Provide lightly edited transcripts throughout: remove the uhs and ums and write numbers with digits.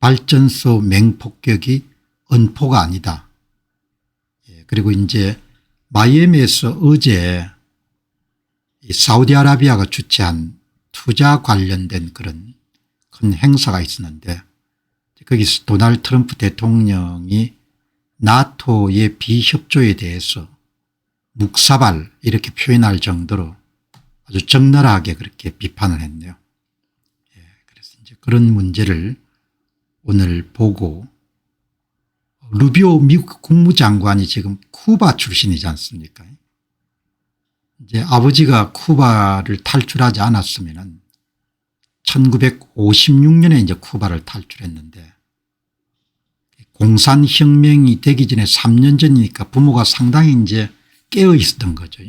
발전소 맹폭격이 은포가 아니다. 그리고 이제 마이애미에서 어제 사우디아라비아가 주최한 투자 관련된 그런 큰 행사가 있었는데 거기서 도널드 트럼프 대통령이 나토의 비협조에 대해서 묵사발 이렇게 표현할 정도로 아주 적나라하게 그렇게 비판을 했네요. 그래서 이제 그런 문제를 오늘 보고 루비오 미국 국무장관이 지금 쿠바 출신이지 않습니까? 이제 아버지가 쿠바를 탈출하지 않았으면은 1956년에 이제 쿠바를 탈출했는데 공산혁명이 되기 전에 3년 전이니까 부모가 상당히 이제 깨어 있었던 거죠.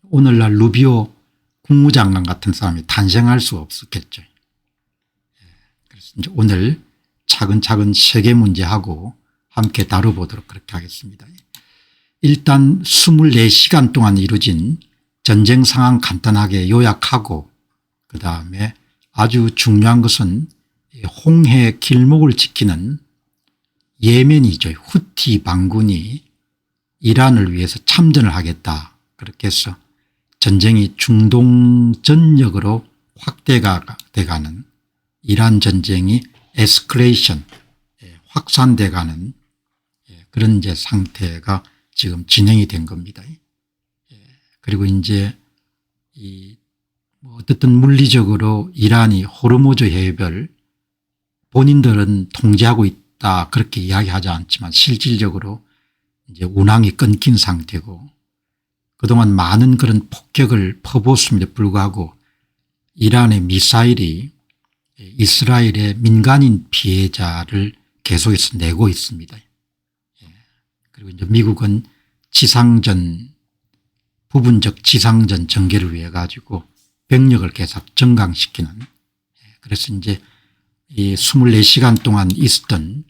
오늘날 루비오 국무장관 같은 사람이 탄생할 수 없었겠죠. 그래서 이제 오늘 차근차근 세계 문제하고 함께 다뤄보도록 그렇게 하겠습니다. 일단 24시간 동안 이루어진 전쟁 상황 간단하게 요약하고 그다음에 아주 중요한 것은 홍해 길목을 지키는 예멘이죠. 후티 반군이 이란을 위해서 참전을 하겠다. 그렇게 해서 전쟁이 중동 전역으로 확대가 돼가는 이란 전쟁이 에스컬레이션 확산돼가는 그런 이제 상태가 지금 진행이 된 겁니다. 그리고 이제 어떻든 물리적으로 이란이 호르무즈 해협을 본인들은 통제하고 있다 그렇게 이야기하지 않지만 실질적으로 이제 운항이 끊긴 상태고 그동안 많은 그런 폭격을 퍼부었음에도 불구하고 이란의 미사일이 이스라엘의 민간인 피해자를 계속해서 내고 있습니다. 그리고 이제 미국은 지상전 부분적 지상전 전개를 위해 가지고 병력을 계속 증강시키는 그래서 이제 이 24시간 동안 있었던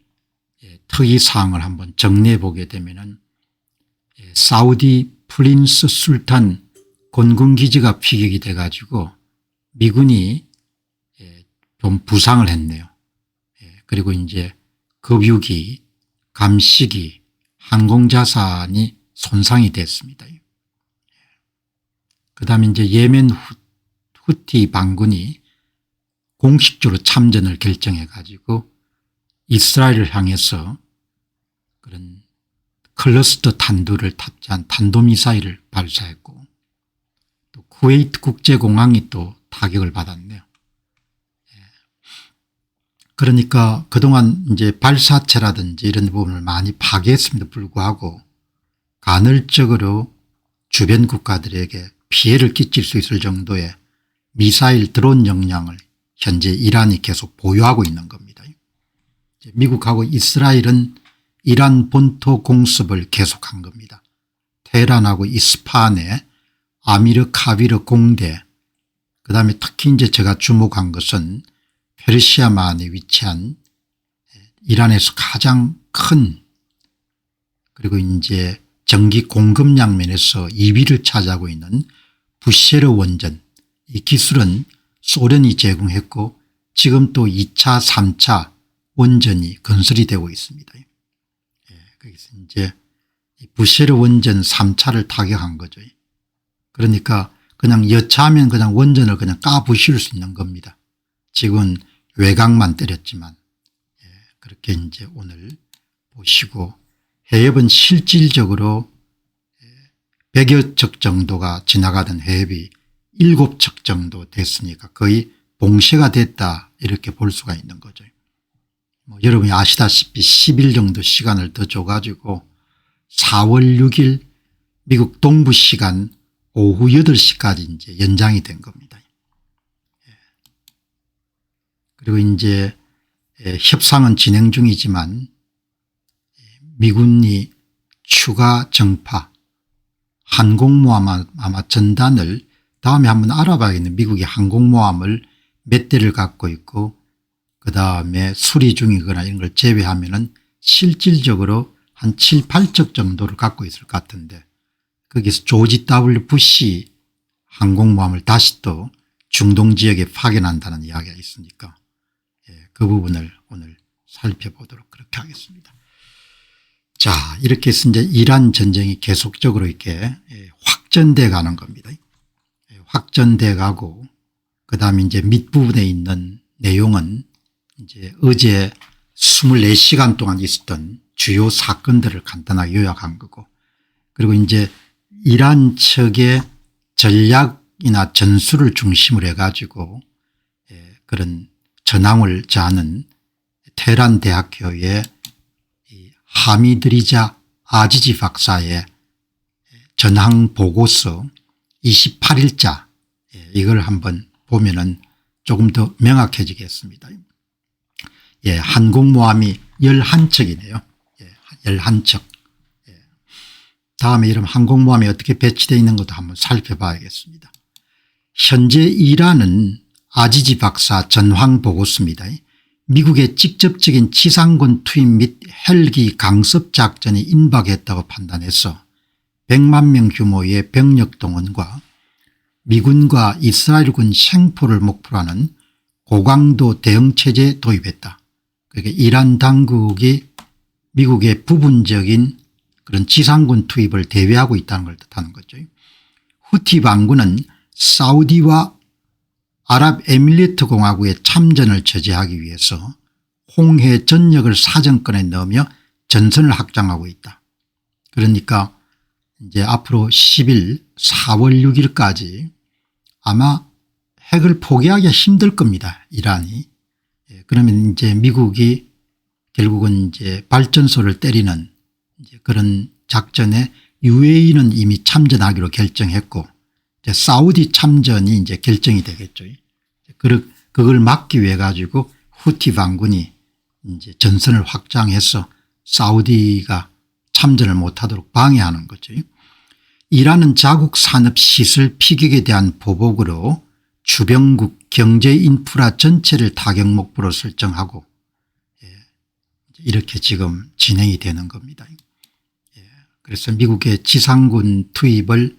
특이 사항을 한번 정리해 보게 되면은 사우디 프린스 술탄 공군기지가 피격이 돼 가지고 미군이 좀 부상을 했네요. 그리고 이제 급유기 감시기 항공자산이 손상이 됐습니다. 그다음에 이제 예멘 후티 반군이 공식적으로 참전을 결정해 가지고 이스라엘을 향해서 그런 클러스터 탄두를 탑재한 탄도미사일을 발사했고 또 쿠웨이트 국제공항이 또 타격을 받았네요. 그러니까 그동안 이제 발사체라든지 이런 부분을 많이 파괴했음에도 불구하고 간헐적으로 주변 국가들에게 피해를 끼칠 수 있을 정도의 미사일 드론 역량을 현재 이란이 계속 보유하고 있는 겁니다. 미국하고 이스라엘은 이란 본토 공습을 계속한 겁니다. 테헤란하고 이스파한의 아미르 카비르 공대 그다음에 특히 이제 제가 주목한 것은 페르시아만에 위치한 이란에서 가장 큰 그리고 이제 전기 공급량 면에서 2위를 차지하고 있는 부셰르 원전 이 기술은 소련이 제공했고 지금 또 2차 3차 원전이 건설이 되고 있습니다. 거기서 이제 부셰르 원전 3차를 타격한 거죠. 그러니까 그냥 여차하면 그냥 원전을 그냥 까부실 수 있는 겁니다. 지금은 외곽만 때렸지만 그렇게 이제 오늘 보시고 해협은 실질적으로 100여 척 정도가 지나가던 해협이 7척 정도 됐으니까 거의 봉쇄가 됐다 이렇게 볼 수가 있는 거죠. 여러분이 아시다시피 10일 정도 시간을 더 줘가지고 4월 6일 미국 동부 시간 오후 8시까지 이제 연장이 된 겁니다. 그리고 이제 협상은 진행 중이지만 미군이 추가 정파 항공모함 아마 전단을 다음에 한번 알아봐야겠네요. 미국이 항공모함을 몇 대를 갖고 있고 그다음에 수리 중이거나 이런 걸 제외하면은 실질적으로 한 7, 8척 정도를 갖고 있을 것 같은데 거기서 조지 W 부시 항공모함을 다시 또 중동 지역에 파견한다는 이야기가 있으니까 그 부분을 오늘 살펴보도록 그렇게 하겠습니다. 자, 이렇게 해서 이제 이란 전쟁이 계속적으로 이렇게 확전돼 가는 겁니다. 확전돼 가고 그다음에 이제 밑부분에 있는 내용은 이제 어제 24시간 동안 있었던 주요 사건들을 간단하게 요약한 거고, 그리고 이제 이란 측의 전략이나 전술을 중심으로 해가지고 그런 전황을 짜는 테헤란 대학교의 하미드리자 아지지 박사의 전황 보고서 28일자 이걸 한번 보면은 조금 더 명확해지겠습니다. 항공모함이 11척이네요. 11척. 다음에 이런 항공모함이 어떻게 배치되어 있는 것도 한번 살펴봐야겠습니다. 현재 이란은 아지지 박사 전황 보고서입니다. 미국의 직접적인 지상군 투입 및 헬기 강습 작전이 임박했다고 판단해서 100만 명 규모의 병력 동원과 미군과 이스라엘군 생포를 목표로 하는 고강도 대응체제 도입했다. 그러니까 이란 당국이 미국의 부분적인 그런 지상군 투입을 대비하고 있다는 걸 뜻하는 거죠. 후티 반군은 사우디와 아랍에밀리트 공화국의 참전을 저지하기 위해서 홍해 전역을 사정권에 넣으며 전선을 확장하고 있다. 그러니까 이제 앞으로 10일 4월 6일까지 아마 핵을 포기하기가 힘들 겁니다. 이란이. 그러면 이제 미국이 결국은 이제 발전소를 때리는 이제 그런 작전에 UAE는 이미 참전하기로 결정했고 이제 사우디 참전이 이제 결정이 되겠죠. 그걸 막기 위해 가지고 후티 반군이 이제 전선을 확장해서 사우디가 참전을 못하도록 방해하는 거죠. 이란은 자국 산업 시설 피격에 대한 보복으로 주변국 경제 인프라 전체를 타격 목표로 설정하고 이렇게 지금 진행이 되는 겁니다. 그래서 미국의 지상군 투입을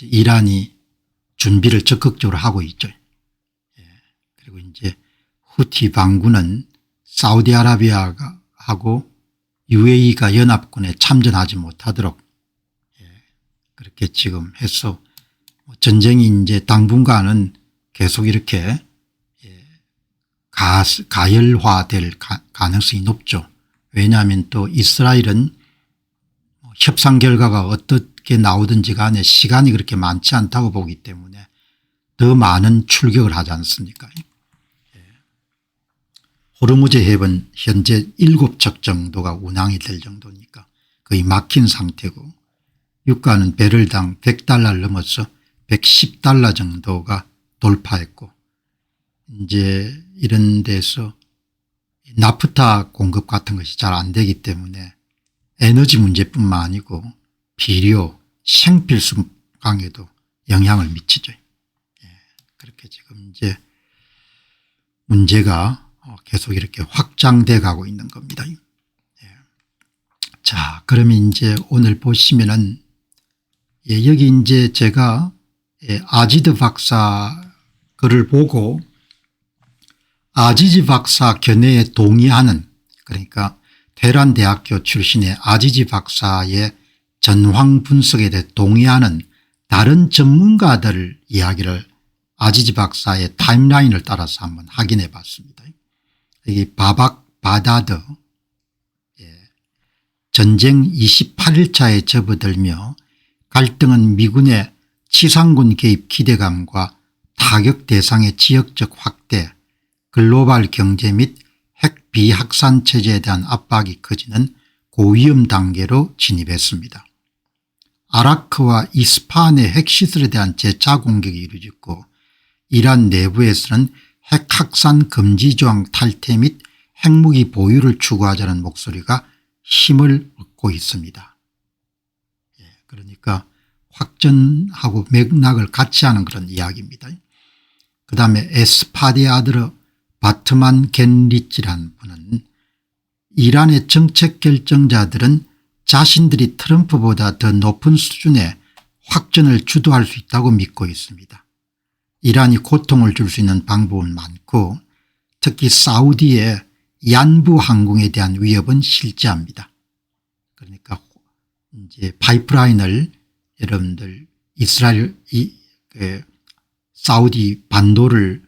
이란이 준비를 적극적으로 하고 있죠. 그리고 이제 후티 반군은 사우디아라비아하고 UAE가 연합군에 참전하지 못하도록 그렇게 지금 해서 전쟁이 이제 당분간은 계속 이렇게 가열화될 가능성이 높죠. 왜냐하면 또 이스라엘은 협상 결과가 어떻게 나오든지 간에 시간이 그렇게 많지 않다고 보기 때문에 더 많은 출격을 하지 않습니까? 호르무즈 해협은 현재 7척 정도가 운항이 될 정도니까 거의 막힌 상태고 유가는 배럴당 $100를 넘어서 $110 정도가 돌파했고 이제 이런 데서 나프타 공급 같은 것이 잘 안 되기 때문에 에너지 문제뿐만 아니고 비료, 생필수 강에도 영향을 미치죠. 그렇게 지금 이제 문제가 계속 이렇게 확장돼 가고 있는 겁니다. 자, 그러면 이제 오늘 보시면은 여기 이제 제가 아지드 박사 글을 보고 아지지 박사 견해에 동의하는, 그러니까 테헤란 대학교 출신의 아지지 박사의 전황 분석에 대해 동의하는 다른 전문가들 이야기를 아지지 박사의 타임라인을 따라서 한번 확인해 봤습니다. 여기 바박 바다드 전쟁 28일차에 접어들며 갈등은 미군의 지상군 개입 기대감과 타격 대상의 지역적 확대, 글로벌 경제 및 핵 비확산 체제에 대한 압박이 커지는 고위험 단계로 진입했습니다. 아라크와 이스파한의 핵시설에 대한 재차 공격이 이루어졌고 이란 내부에서는 핵 확산 금지 조항 탈퇴 및 핵무기 보유를 추구하자는 목소리가 힘을 얻고 있습니다. 그러니까 확전하고 맥락을 같이 하는 그런 이야기입니다. 그다음에 에스파디아드르 바트만 겐리치라는 분은 이란의 정책 결정자들은 자신들이 트럼프보다 더 높은 수준의 확전을 주도할 수 있다고 믿고 있습니다. 이란이 고통을 줄 수 있는 방법은 많고 특히 사우디의 얀부 항공에 대한 위협은 실제합니다. 그러니까 이제 파이프라인을 여러분들 이스라엘 사우디 반도를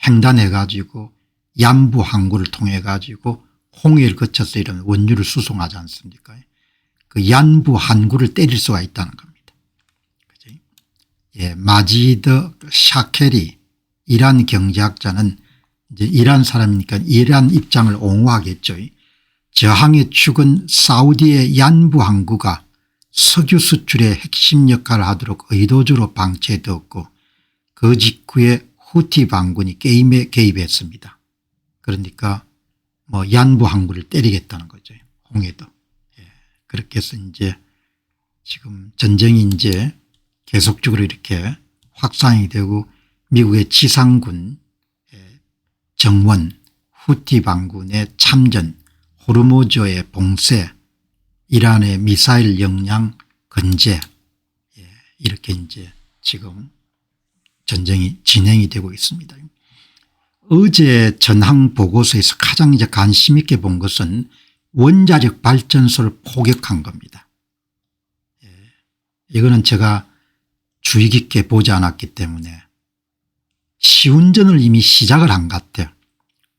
횡단해 가지고 얀부 항구를 통해 가지고 홍해를 거쳐서 이런 원유를 수송하지 않습니까? 그 얀부 항구를 때릴 수가 있다는 겁니다. 그죠? 예, 마지드 샤켈이 이란 경제학자는 이제 이란 사람이니까 이란 입장을 옹호하겠죠. 저항의 축은 사우디의 얀부 항구가 석유 수출의 핵심 역할을 하도록 의도적으로 방치해두었고 그 직후에 후티 반군이 게임에 개입했습니다. 그러니까 뭐 얀부 항구를 때리겠다는 거죠. 홍해도. 예, 그렇게 해서 이제 지금 전쟁이 이제 계속적으로 이렇게 확산이 되고 미국의 지상군 정원 후티 반군의 참전 호르무즈의 봉쇄 이란의 미사일 역량 건재 이렇게 이제 지금 전쟁이 진행이 되고 있습니다. 어제 전황 보고서에서 가장 이제 관심 있게 본 것은 원자력 발전소를 포격한 겁니다. 이거는 제가 주의 깊게 보지 않았기 때문에 시운전을 이미 시작을 한 것 같아요.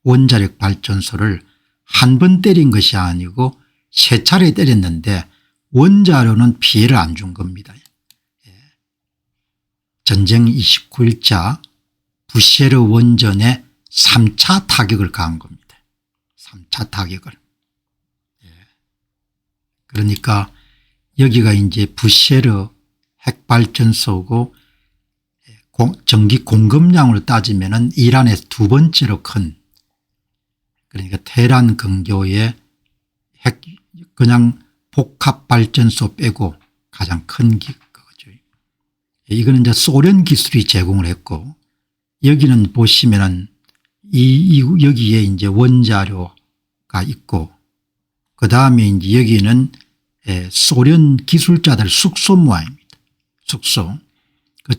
원자력 발전소를 한 번 때린 것이 아니고 세 차례 때렸는데 원자로는 피해를 안 준 겁니다. 전쟁 29일자 부셰르 원전에 3차 타격을 가한 겁니다. 3차 타격을. 그러니까 여기가 이제 부셰르 핵발전소고 전기 공급량으로 따지면은 이란에서 두 번째로 큰 그러니까 테헤란 근교의 핵 그냥 복합발전소 빼고 가장 큰 거죠. 이거는 이제 소련 기술이 제공을 했고 여기는 보시면은 여기에 이제 원자료가 있고 그 다음에 이제 여기는 소련 기술자들 숙소 모양입니다. 숙소.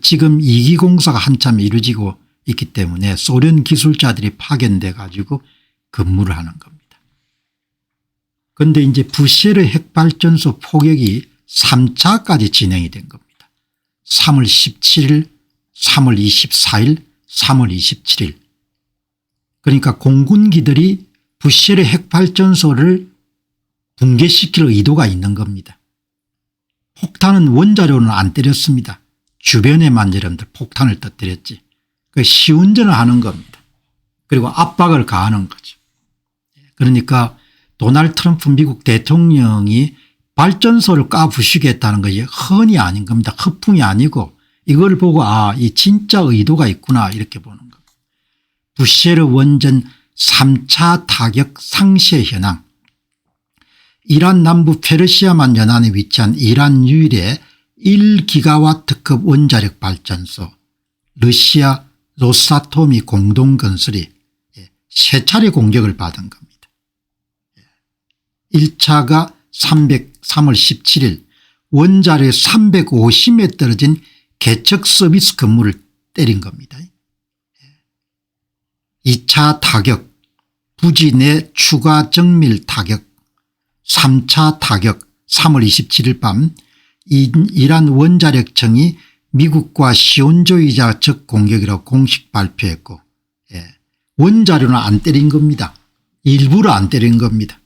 지금 2기 공사가 한참 이루어지고 있기 때문에 소련 기술자들이 파견돼 가지고 근무를 하는 겁니다. 그런데 이제 부셰르 핵발전소 포격이 3차까지 진행이 된 겁니다. 3월 17일, 3월 24일, 3월 27일. 그러니까 공군기들이 부셰르 핵발전소를 붕괴시킬 의도가 있는 겁니다. 폭탄은 원자로는 안 때렸습니다. 주변에만 여러분들 폭탄을 터뜨렸지. 시운전을 하는 겁니다. 그리고 압박을 가하는 거죠. 그러니까 도널드 트럼프 미국 대통령이 발전소를 까부시겠다는 것이 흔히 아닌 겁니다. 허풍이 아니고 이걸 보고 이 진짜 의도가 있구나 이렇게 보는 겁니다. 부셰르 원전 3차 타격 상쇄 현황. 이란 남부 페르시아만 연안에 위치한 이란 유일의 1기가와트급 원자력 발전소 러시아 로사토미 공동건설이 세 차례 공격을 받은 겁니다. 1차가 300 3월 17일 원자력 350에 떨어진 개척 서비스 건물을 때린 겁니다. 2차 타격 부지 내 추가 정밀 타격 3차 타격 3월 27일 밤 이란 원자력청이 미국과 시온주의자 적 공격이라고 공식 발표했고 원자료는 안 때린 겁니다. 일부러 안 때린 겁니다.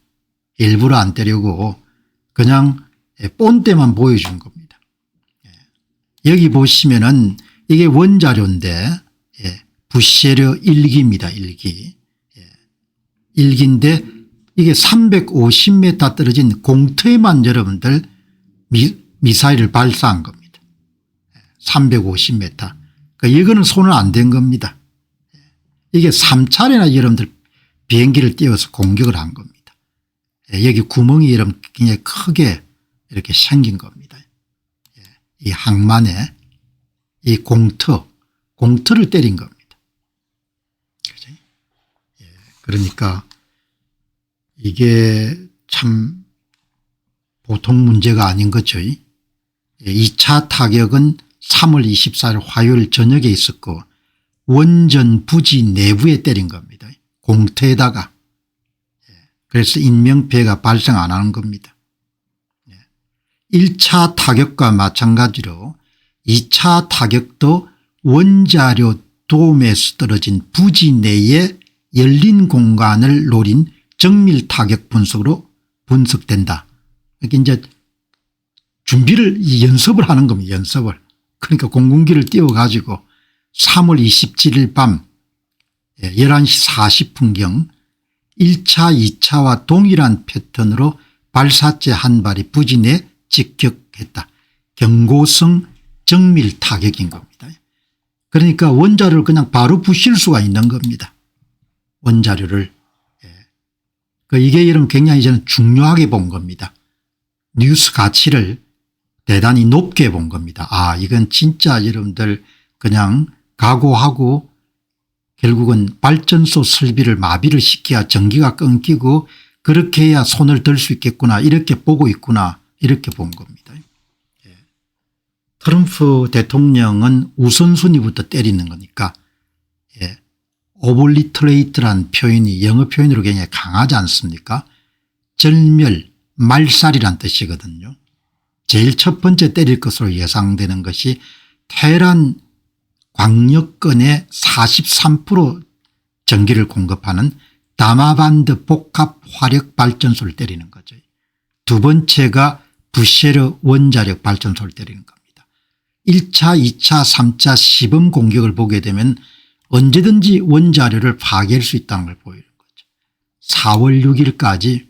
일부러 안 때리고 그냥 본때만 보여준 겁니다. 여기 보시면은 이게 원자료인데 부셰르 1기입니다. 1기. 1기인데 이게 350m 떨어진 공터에만 여러분들 미사일을 발사한 겁니다. 350m. 그러니까 이거는 손을 안 댄 겁니다. 이게 3차례나 여러분들 비행기를 띄워서 공격을 한 겁니다. 여기 구멍이 여러분 굉장히 크게 이렇게 생긴 겁니다. 이 항만에 이 공터를 때린 겁니다. 그죠? 그러니까 이게 참 보통 문제가 아닌 거죠. 2차 타격은 3월 24일 화요일 저녁에 있었고 원전 부지 내부에 때린 겁니다. 공터에다가 그래서 인명피해가 발생 안 하는 겁니다. 1차 타격과 마찬가지로 2차 타격도 원자료 돔에서 떨어진 부지 내에 열린 공간을 노린 정밀 타격 분석으로 분석된다. 이렇게 이제 준비를 연습을 하는 겁니다. 연습을. 그러니까 공군기를 띄워가지고 3월 27일 밤 11시 40분경 1차 2차와 동일한 패턴으로 발사체 한 발이 부지 내 직격했다. 경고성 정밀 타격인 겁니다. 그러니까 원자료를 그냥 바로 부실 수가 있는 겁니다. 원자료를. 이게 여러분 굉장히 저는 중요하게 본 겁니다. 뉴스 가치를 대단히 높게 본 겁니다. 아, 이건 진짜 여러분들 그냥 각오하고 결국은 발전소 설비를 마비를 시켜야 전기가 끊기고 그렇게 해야 손을 들 수 있겠구나 이렇게 보고 있구나 이렇게 본 겁니다. 트럼프 대통령은 우선순위부터 때리는 거니까 오블리트레이트란 표현이 영어 표현으로 굉장히 강하지 않습니까? 절멸, 말살이란 뜻이거든요. 제일 첫 번째 때릴 것으로 예상되는 것이 테헤란 광역권의 43% 전기를 공급하는 다마반드 복합 화력 발전소를 때리는 거죠. 두 번째가 부쉐르 원자력 발전소를 때리는 겁니다. 1차 2차 3차 시범 공격을 보게 되면 언제든지 원자료를 파괴할 수 있다는 걸 보이는 거죠. 4월 6일까지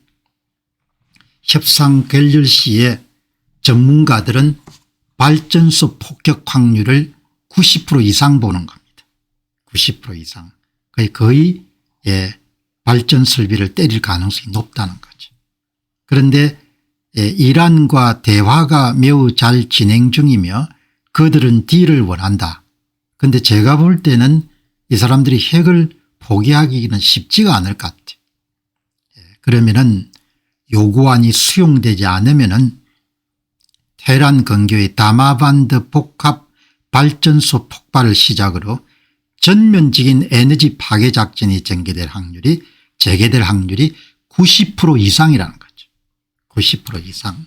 협상 결렬 시에 전문가들은 발전소 폭격 확률을 90% 이상 보는 겁니다. 90% 이상. 거의 발전 설비를 때릴 가능성이 높다는 거죠. 그런데 이란과 대화가 매우 잘 진행 중이며 그들은 딜을 원한다. 그런데 제가 볼 때는 이 사람들이 핵을 포기하기는 쉽지가 않을 것 같아요. 그러면은 요구안이 수용되지 않으면은 테헤란 근교의 다마반드 복합 발전소 폭발을 시작으로 전면적인 에너지 파괴 작전이 재개될 확률이 90% 이상이라는 거죠. 90% 이상.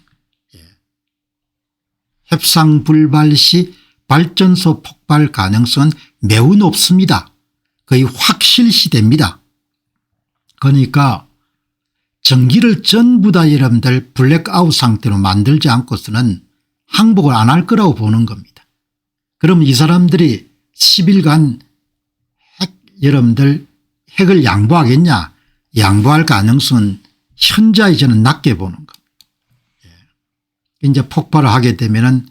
협상 불발 시 발전소 폭발 가능성은 매우 높습니다. 거의 확실시됩니다. 그러니까 전기를 전부 다 여러분들 블랙아웃 상태로 만들지 않고서는 항복을 안 할 거라고 보는 겁니다. 그럼 이 사람들이 10일간 여러분들 핵을 양보하겠냐? 양보할 가능성은 현저히 저는 낮게 보는 겁니다. 이제 폭발을 하게 되면은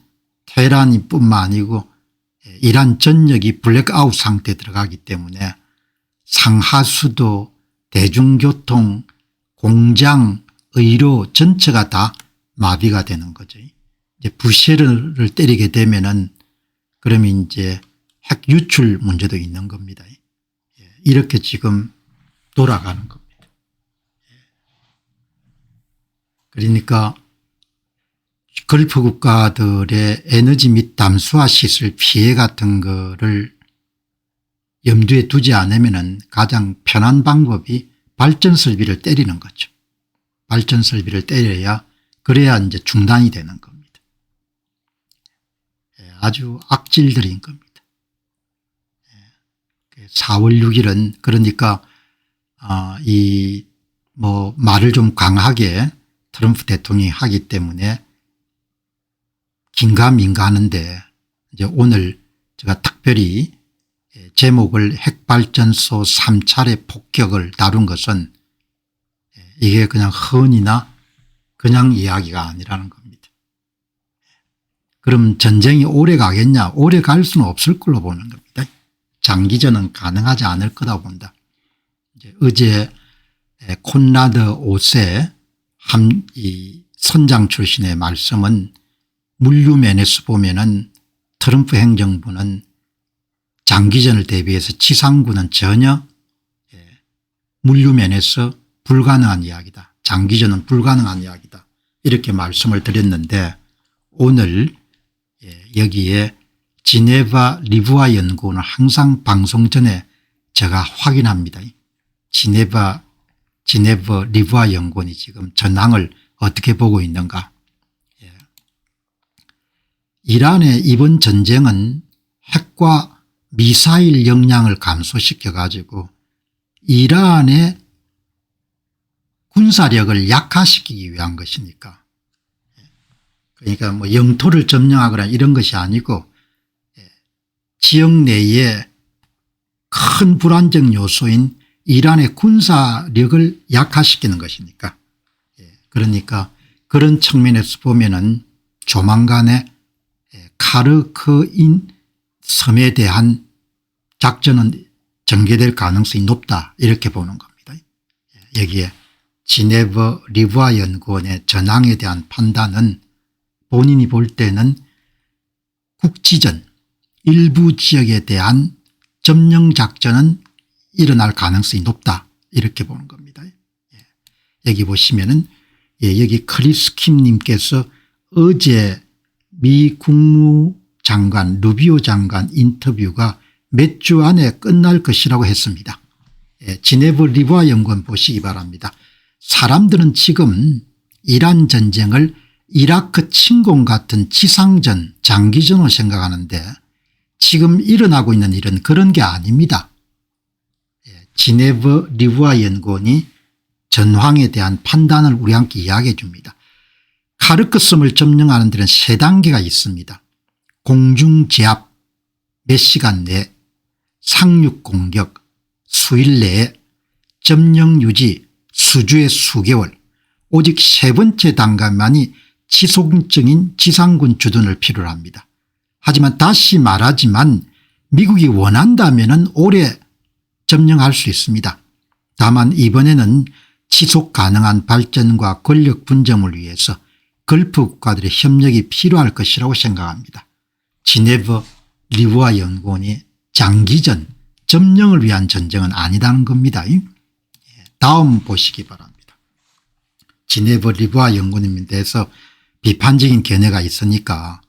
테헤란이 뿐만 아니고 이란 전역이 블랙아웃 상태에 들어가기 때문에 상하수도, 대중교통, 공장, 의료 전체가 다 마비가 되는 거죠. 이제 부쉐르를 때리게 되면은 그러면 이제 핵 유출 문제도 있는 겁니다. 이렇게 지금 돌아가는 겁니다. 그러니까 걸프 국가들의 에너지 및 담수화 시설 피해 같은 거를 염두에 두지 않으면은 가장 편한 방법이 발전 설비를 때리는 거죠. 발전 설비를 때려야 그래야 이제 중단이 되는 겁니다. 아주 악질들인 겁니다. 4월 6일은 그러니까 말을 좀 강하게 트럼프 대통령이 하기 때문에 긴가민가하는데 이제 오늘 제가 특별히 제목을 핵발전소 3차례 폭격을 다룬 것은 이게 그냥 헌이나 그냥 이야기가 아니라는 겁니다. 그럼 전쟁이 오래 가겠냐? 오래 갈 수는 없을 걸로 보는 겁니다. 장기전은 가능하지 않을 거다 본다. 어제 콘라드 5세 이 선장 출신의 말씀은 물류면에서 보면은 트럼프 행정부는 장기전을 대비해서 지상군은 전혀 물류면에서 불가능한 이야기다. 장기전은 불가능한 이야기다. 이렇게 말씀을 드렸는데 오늘 여기에 지네바 리브아 연구원은 항상 방송 전에 제가 확인합니다. 지네바 지네버 리브아 연구원이 지금 전황을 어떻게 보고 있는가. 예. 이란의 이번 전쟁은 핵과 미사일 역량을 감소시켜 가지고 이란의 군사력을 약화시키기 위한 것이니까. 그러니까 뭐 영토를 점령하거나 이런 것이 아니고 지역 내에 큰 불안정 요소인 이란의 군사력을 약화시키는 것이니까. 그러니까 그런 측면에서 보면은 조만간에 카르크인 섬에 대한 작전은 전개될 가능성이 높다 이렇게 보는 겁니다. 여기에 지네버 리브아 연구원의 전황에 대한 판단은 본인이 볼 때는 국지전 일부 지역에 대한 점령 작전은 일어날 가능성이 높다 이렇게 보는 겁니다. 여기 보시면은 여기 크리스킴 님께서 어제 미 국무장관 루비오 장관 인터뷰가 몇 주 안에 끝날 것이라고 했습니다. 지네버 리브아 연구원 보시기 바랍니다. 사람들은 지금 이란 전쟁을 이라크 침공 같은 지상전 장기전으로 생각하는데 지금 일어나고 있는 일은 그런 게 아닙니다. 지네버 리브아 연구원이 전황에 대한 판단을 우리와 함께 이야기해 줍니다. 카르크 섬을 점령하는 데는 세 단계가 있습니다. 공중제압 몇 시간 내, 상륙 공격 수일 내에, 점령 유지 수주의 수개월, 오직 세 번째 단계만이 지속적인 지상군 주둔을 필요로 합니다. 하지만 다시 말하지만 미국이 원한다면 오래 점령할 수 있습니다. 다만 이번에는 지속 가능한 발전과 권력 분점을 위해서 걸프 국가들의 협력이 필요할 것이라고 생각합니다. 지네버 리브아 연구원이 장기전 점령을 위한 전쟁은 아니라는 겁니다. 다음 보시기 바랍니다. 지네버 리브아 연구원에 대해서 비판적인 견해가 있으니까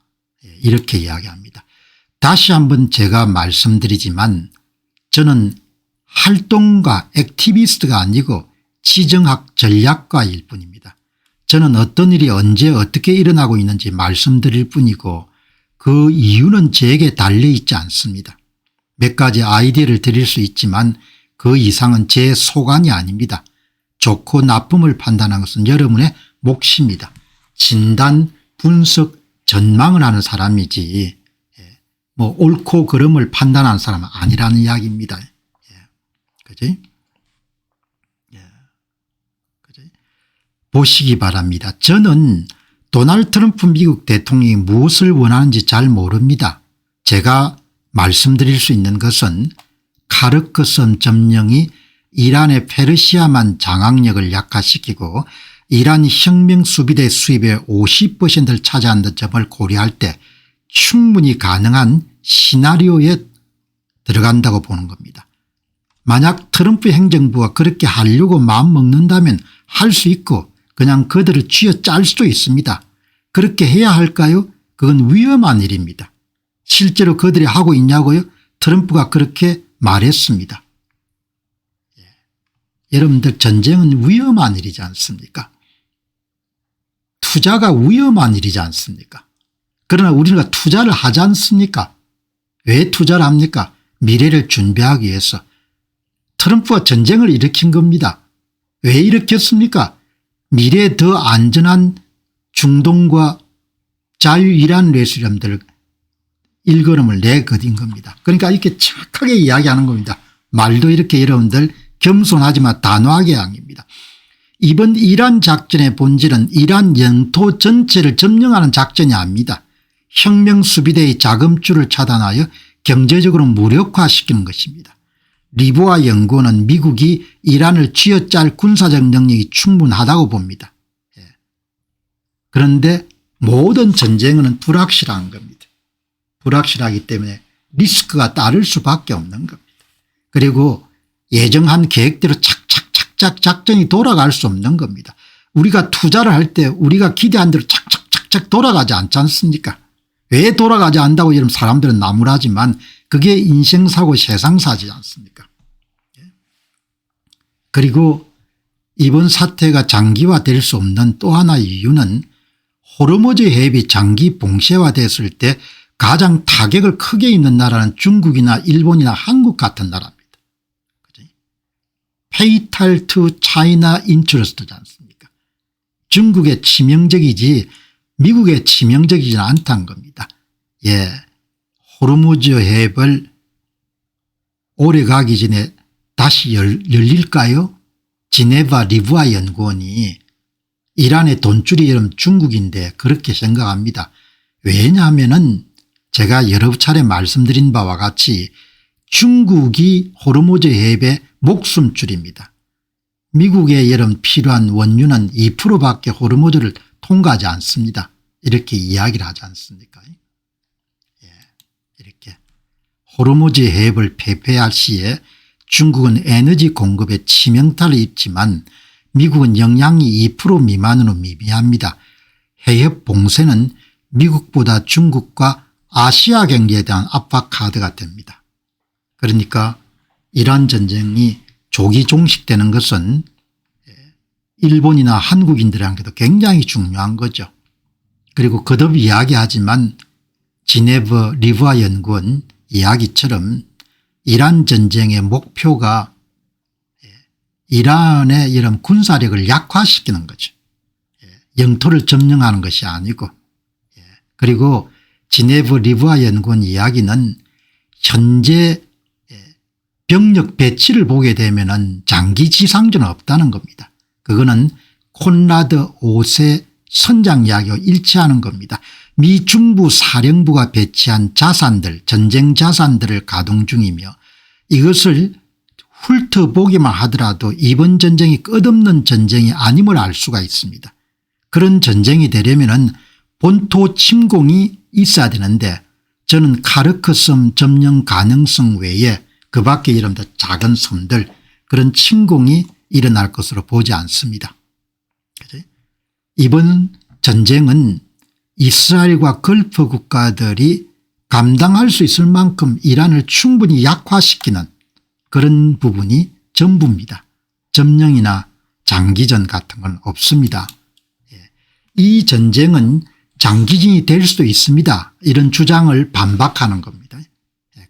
이렇게 이야기합니다. 다시 한번 제가 말씀드리지만 저는 활동가 액티비스트가 아니고 지정학 전략가일 뿐입니다. 저는 어떤 일이 언제 어떻게 일어나고 있는지 말씀드릴 뿐이고 그 이유는 제게 달려있지 않습니다. 몇 가지 아이디어를 드릴 수 있지만 그 이상은 제 소관이 아닙니다. 좋고 나쁨을 판단하는 것은 여러분의 몫입니다. 진단, 분석, 전망을 하는 사람이지 뭐 옳고 그름을 판단하는 사람은 아니라는 이야기입니다. 그지? 보시기 바랍니다. 저는 도널드 트럼프 미국 대통령이 무엇을 원하는지 잘 모릅니다. 제가 말씀드릴 수 있는 것은 카르크 섬 점령이 이란의 페르시아만 장악력을 약화시키고 이란 혁명 수비대 수입의 50%를 차지한다는 점을 고려할 때 충분히 가능한 시나리오에 들어간다고 보는 겁니다. 만약 트럼프 행정부가 그렇게 하려고 마음먹는다면 할 수 있고 그냥 그들을 쥐어짤 수도 있습니다. 그렇게 해야 할까요? 그건 위험한 일입니다. 실제로 그들이 하고 있냐고요? 트럼프가 그렇게 말했습니다. 여러분들 전쟁은 위험한 일이지 않습니까? 투자가 위험한 일이지 않습니까? 그러나 우리가 투자를 하지 않습니까? 왜 투자를 합니까? 미래를 준비하기 위해서. 트럼프가 전쟁을 일으킨 겁니다. 왜 일으켰습니까? 미래에 더 안전한 중동과 자유이란 레스람들 일걸음을 내거딘 겁니다. 그러니까 이렇게 정확하게 이야기하는 겁니다. 말도 이렇게 여러분들 겸손하지만 단호하게 합니다. 이번 이란 작전의 본질은 이란 영토 전체를 점령하는 작전이 아닙니다. 혁명 수비대의 자금줄을 차단하여 경제적으로 무력화시키는 것입니다. 리브아 연구원은 미국이 이란을 쥐어짤 군사적 능력이 충분하다고 봅니다. 그런데 모든 전쟁은 불확실한 겁니다. 불확실하기 때문에 리스크가 따를 수밖에 없는 겁니다. 그리고 예정한 계획대로 착착착착 작전이 돌아갈 수 없는 겁니다. 우리가 투자를 할 때 우리가 기대한 대로 착착착착 돌아가지 않지 않습니까? 왜 돌아가지 않는다고 여러분 사람들은 나무라지만 그게 인생사고 세상사지 않습니까? 그리고 이번 사태가 장기화될 수 없는 또 하나의 이유는 호르무즈 해협이 장기 봉쇄화됐을 때 가장 타격을 크게 입는 나라는 중국이나 일본이나 한국 같은 나라입니다. 페이탈 투 차이나 인트러스트지 않습니까? 중국의 치명적이지 미국의 치명적이지는 않다는 겁니다. 예, 호르무즈 해협을 올해 가기 전에 다시 열릴까요? 지네바 리브아 연구원이 이란의 돈줄이 여러분 중국인데 그렇게 생각합니다. 왜냐하면 제가 여러 차례 말씀드린 바와 같이 중국이 호르무즈 해협의 목숨줄입니다. 미국에 여러분 필요한 원유는 2%밖에 호르무즈를 통과하지 않습니다. 이렇게 이야기를 하지 않습니까? 예, 이렇게 호르무즈 해협을 폐쇄할 시에 중국은 에너지 공급에 치명타를 입지만 미국은 영향이 2% 미만으로 미비합니다. 해협 봉쇄는 미국보다 중국과 아시아 경제에 대한 압박 카드가 됩니다. 그러니까 이란 전쟁이 조기 종식되는 것은 일본이나 한국인들에게도 굉장히 중요한 거죠. 그리고 거듭 이야기하지만 지네버 리브아 연구원 이야기처럼 이란 전쟁의 목표가 이란의 이런 군사력을 약화시키는 거죠. 영토를 점령하는 것이 아니고. 그리고 지네버 리브아 연구원 이야기는 현재 병력 배치를 보게 되면 장기 지상전은 없다는 겁니다. 그거는 콘라드 5세 선장 이야기와 일치하는 겁니다. 미 중부 사령부가 배치한 자산들 전쟁 자산들을 가동 중이며 이것을 훑어보기만 하더라도 이번 전쟁이 끝없는 전쟁이 아님을 알 수가 있습니다. 그런 전쟁이 되려면 본토 침공이 있어야 되는데 저는 카르크 섬 점령 가능성 외에 그 밖에 이런 더 작은 섬들 그런 침공이 일어날 것으로 보지 않습니다. 이번 전쟁은 이스라엘과 걸프 국가들이 감당할 수 있을 만큼 이란을 충분히 약화시키는 그런 부분이 전부입니다. 점령이나 장기전 같은 건 없습니다. 이 전쟁은 장기전이 될 수도 있습니다. 이런 주장을 반박하는 겁니다.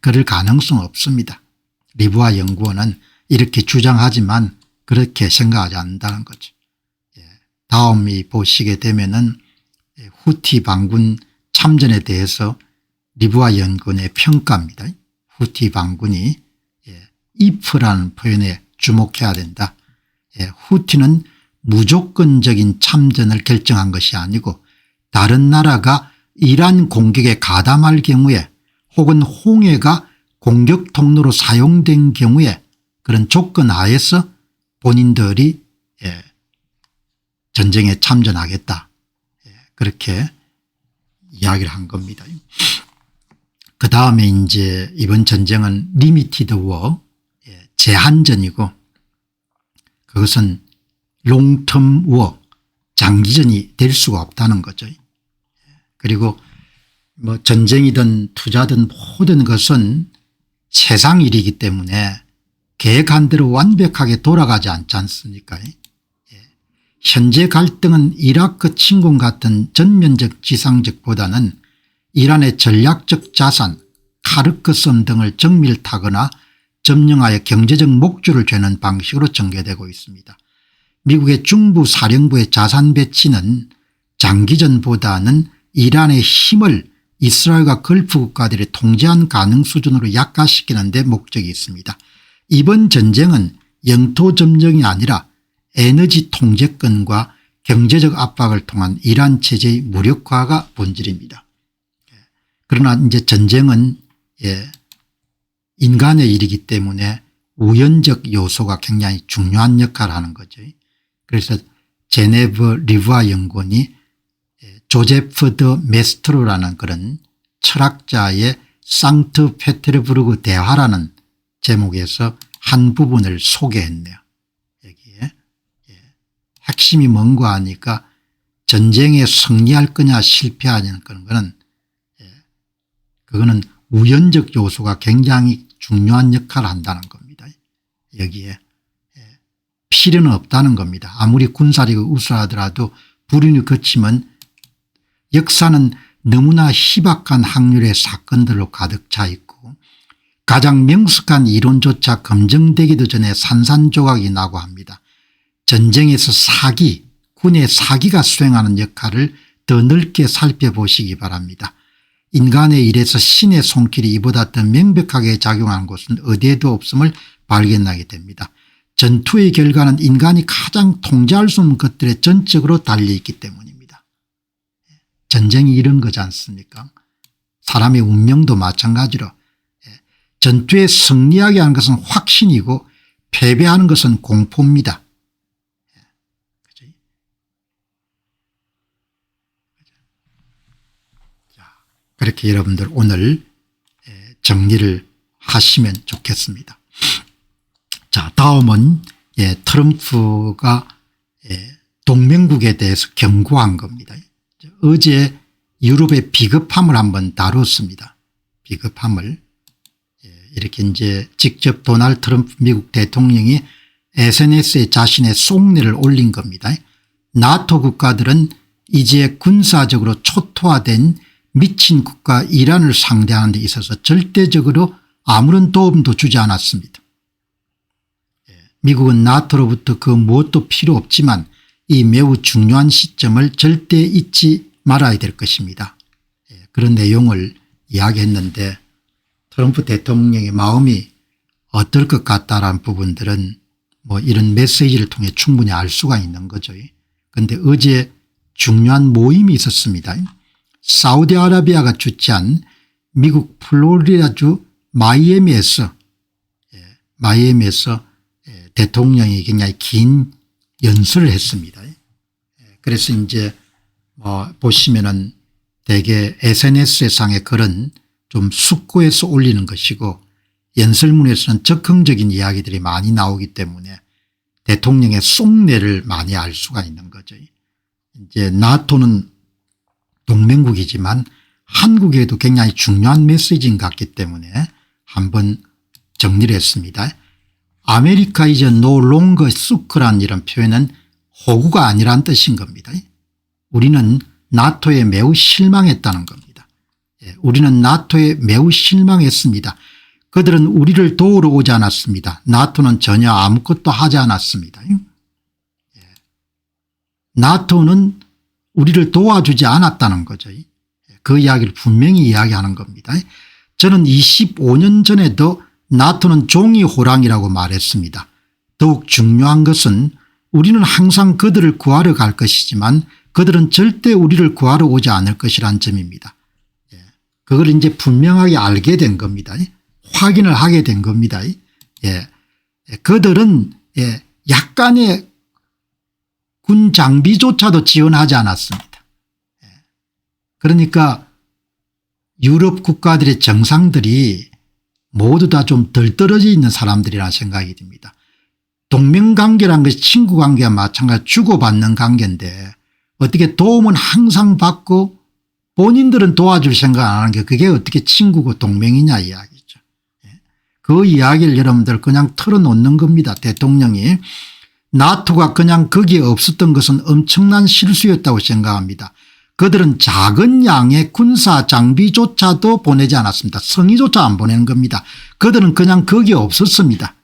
그럴 가능성 없습니다. 리브아 연구원은 이렇게 주장하지만 그렇게 생각하지 않는다는 거죠. 다음이 보시게 되면은 후티 반군 참전에 대해서 리브아 연구원의 평가입니다. 후티 반군이 if라는 표현에 주목해야 된다. 후티는 무조건적인 참전을 결정한 것이 아니고 다른 나라가 이란 공격에 가담할 경우에 혹은 홍해가 공격 통로로 사용된 경우에 그런 조건 하에서 본인들이 전쟁에 참전하겠다. 그렇게 이야기를 한 겁니다. 그 다음에 이제 이번 전쟁은 리미티드 워 제한전이고 그것은 롱텀 워 장기전이 될 수가 없다는 거죠. 그리고 뭐 전쟁이든 투자든 모든 것은 세상 일이기 때문에 계획한 대로 완벽하게 돌아가지 않지 않습니까? 현재 갈등은 이라크 침공 같은 전면적 지상적보다는 이란의 전략적 자산 카르크 섬 등을 정밀타거나 점령하여 경제적 목줄을 죄는 방식으로 전개되고 있습니다. 미국의 중부 사령부의 자산 배치는 장기전보다는 이란의 힘을 이스라엘과 걸프 국가들이 통제한 가능 수준으로 약화시키는 데 목적이 있습니다. 이번 전쟁은 영토 점령이 아니라 에너지 통제권과 경제적 압박을 통한 이란 체제의 무력화가 본질입니다. 그러나 이제 전쟁은 인간의 일이기 때문에 우연적 요소가 굉장히 중요한 역할을 하는 거죠. 그래서 제네브 리브아 연구원이 조제프 더 메스트로라는 그런 철학자의 상트 페테르부르크 대화라는 제목에서 한 부분을 소개했네요. 여기에 핵심이 뭔가 하니까 전쟁에 승리할 거냐 실패하냐는 그런 거는 그거는 우연적 요소가 굉장히 중요한 역할을 한다는 겁니다. 여기에 필요는 없다는 겁니다. 아무리 군사력이 우수하더라도 불운이 거치면 역사는 너무나 희박한 확률의 사건들로 가득 차 있고 가장 명석한 이론조차 검증되기도 전에 산산조각이 나고 합니다. 전쟁에서 사기, 군의 사기가 수행하는 역할을 더 넓게 살펴보시기 바랍니다. 인간의 일에서 신의 손길이 이보다 더 명백하게 작용하는 곳은 어디에도 없음을 발견하게 됩니다. 전투의 결과는 인간이 가장 통제할 수 없는 것들에 전적으로 달려있기 때문입니다. 전쟁이 이런 거지 않습니까? 사람의 운명도 마찬가지로 전투에 승리하게 하는 것은 확신이고 패배하는 것은 공포입니다. 그렇게 여러분들 오늘 정리를 하시면 좋겠습니다. 자, 다음은 트럼프가 동맹국에 대해서 경고한 겁니다. 어제 유럽의 비겁함을 한번 다뤘습니다. 비겁함을 이렇게 이제 직접 도널드 트럼프 미국 대통령이 SNS에 자신의 속내를 올린 겁니다. 나토 국가들은 이제 군사적으로 초토화된 미친 국가 이란을 상대하는 데 있어서 절대적으로 아무런 도움도 주지 않았습니다. 미국은 나토로부터 그 무엇도 필요 없지만 이 매우 중요한 시점을 절대 잊지 말아야 될 것입니다. 그런 내용을 이야기했는데 트럼프 대통령의 마음이 어떨 것 같다라는 부분들은 뭐 이런 메시지를 통해 충분히 알 수가 있는 거죠. 그런데 어제 중요한 모임이 있었습니다. 사우디아라비아가 주최한 미국 플로리다주 마이애미에서 대통령이 굉장히 긴 연설을 했습니다. 그래서 이제 보시면은 대개 SNS상의 글은 좀 숙고해서 올리는 것이고 연설문에서는 적극적인 이야기들이 많이 나오기 때문에 대통령의 속내를 많이 알 수가 있는 거죠. 이제 나토는 동맹국이지만 한국에도 굉장히 중요한 메시지인 것 같기 때문에 한번 정리를 했습니다. 아메리카 이제 no longer suck라는 이런 표현은 호구가 아니란 뜻인 겁니다. 우리는 나토에 매우 실망했다는 겁니다. 우리는 나토에 매우 실망했습니다. 그들은 우리를 도우러 오지 않았습니다. 나토는 전혀 아무것도 하지 않았습니다. 나토는 우리를 도와주지 않았다는 거죠. 그 이야기를 분명히 이야기하는 겁니다. 저는 25년 전에도 나토는 종이 호랑이라고 말했습니다. 더욱 중요한 것은 우리는 항상 그들을 구하러 갈 것이지만 그들은 절대 우리를 구하러 오지 않을 것이란 점입니다. 그걸 이제 분명하게 알게 된 겁니다. 확인을 하게 된 겁니다. 그들은 약간의 군 장비조차도 지원하지 않았습니다. 그러니까 유럽 국가들의 정상들이 모두 다 좀 덜 떨어져 있는 사람들이라는 생각이 듭니다. 동맹관계라는 것이 친구관계와 마찬가지로 주고받는 관계인데 어떻게 도움은 항상 받고 본인들은 도와줄 생각 안 하는 게 그게 어떻게 친구고 동맹이냐 이야기죠. 그 이야기를 여러분들 그냥 털어놓는 겁니다. 대통령이. 나토가 그냥 거기에 없었던 것은 엄청난 실수였다고 생각합니다. 그들은 작은 양의 군사 장비조차도 보내지 않았습니다. 성의조차 안 보내는 겁니다. 그들은 그냥 거기에 없었습니다.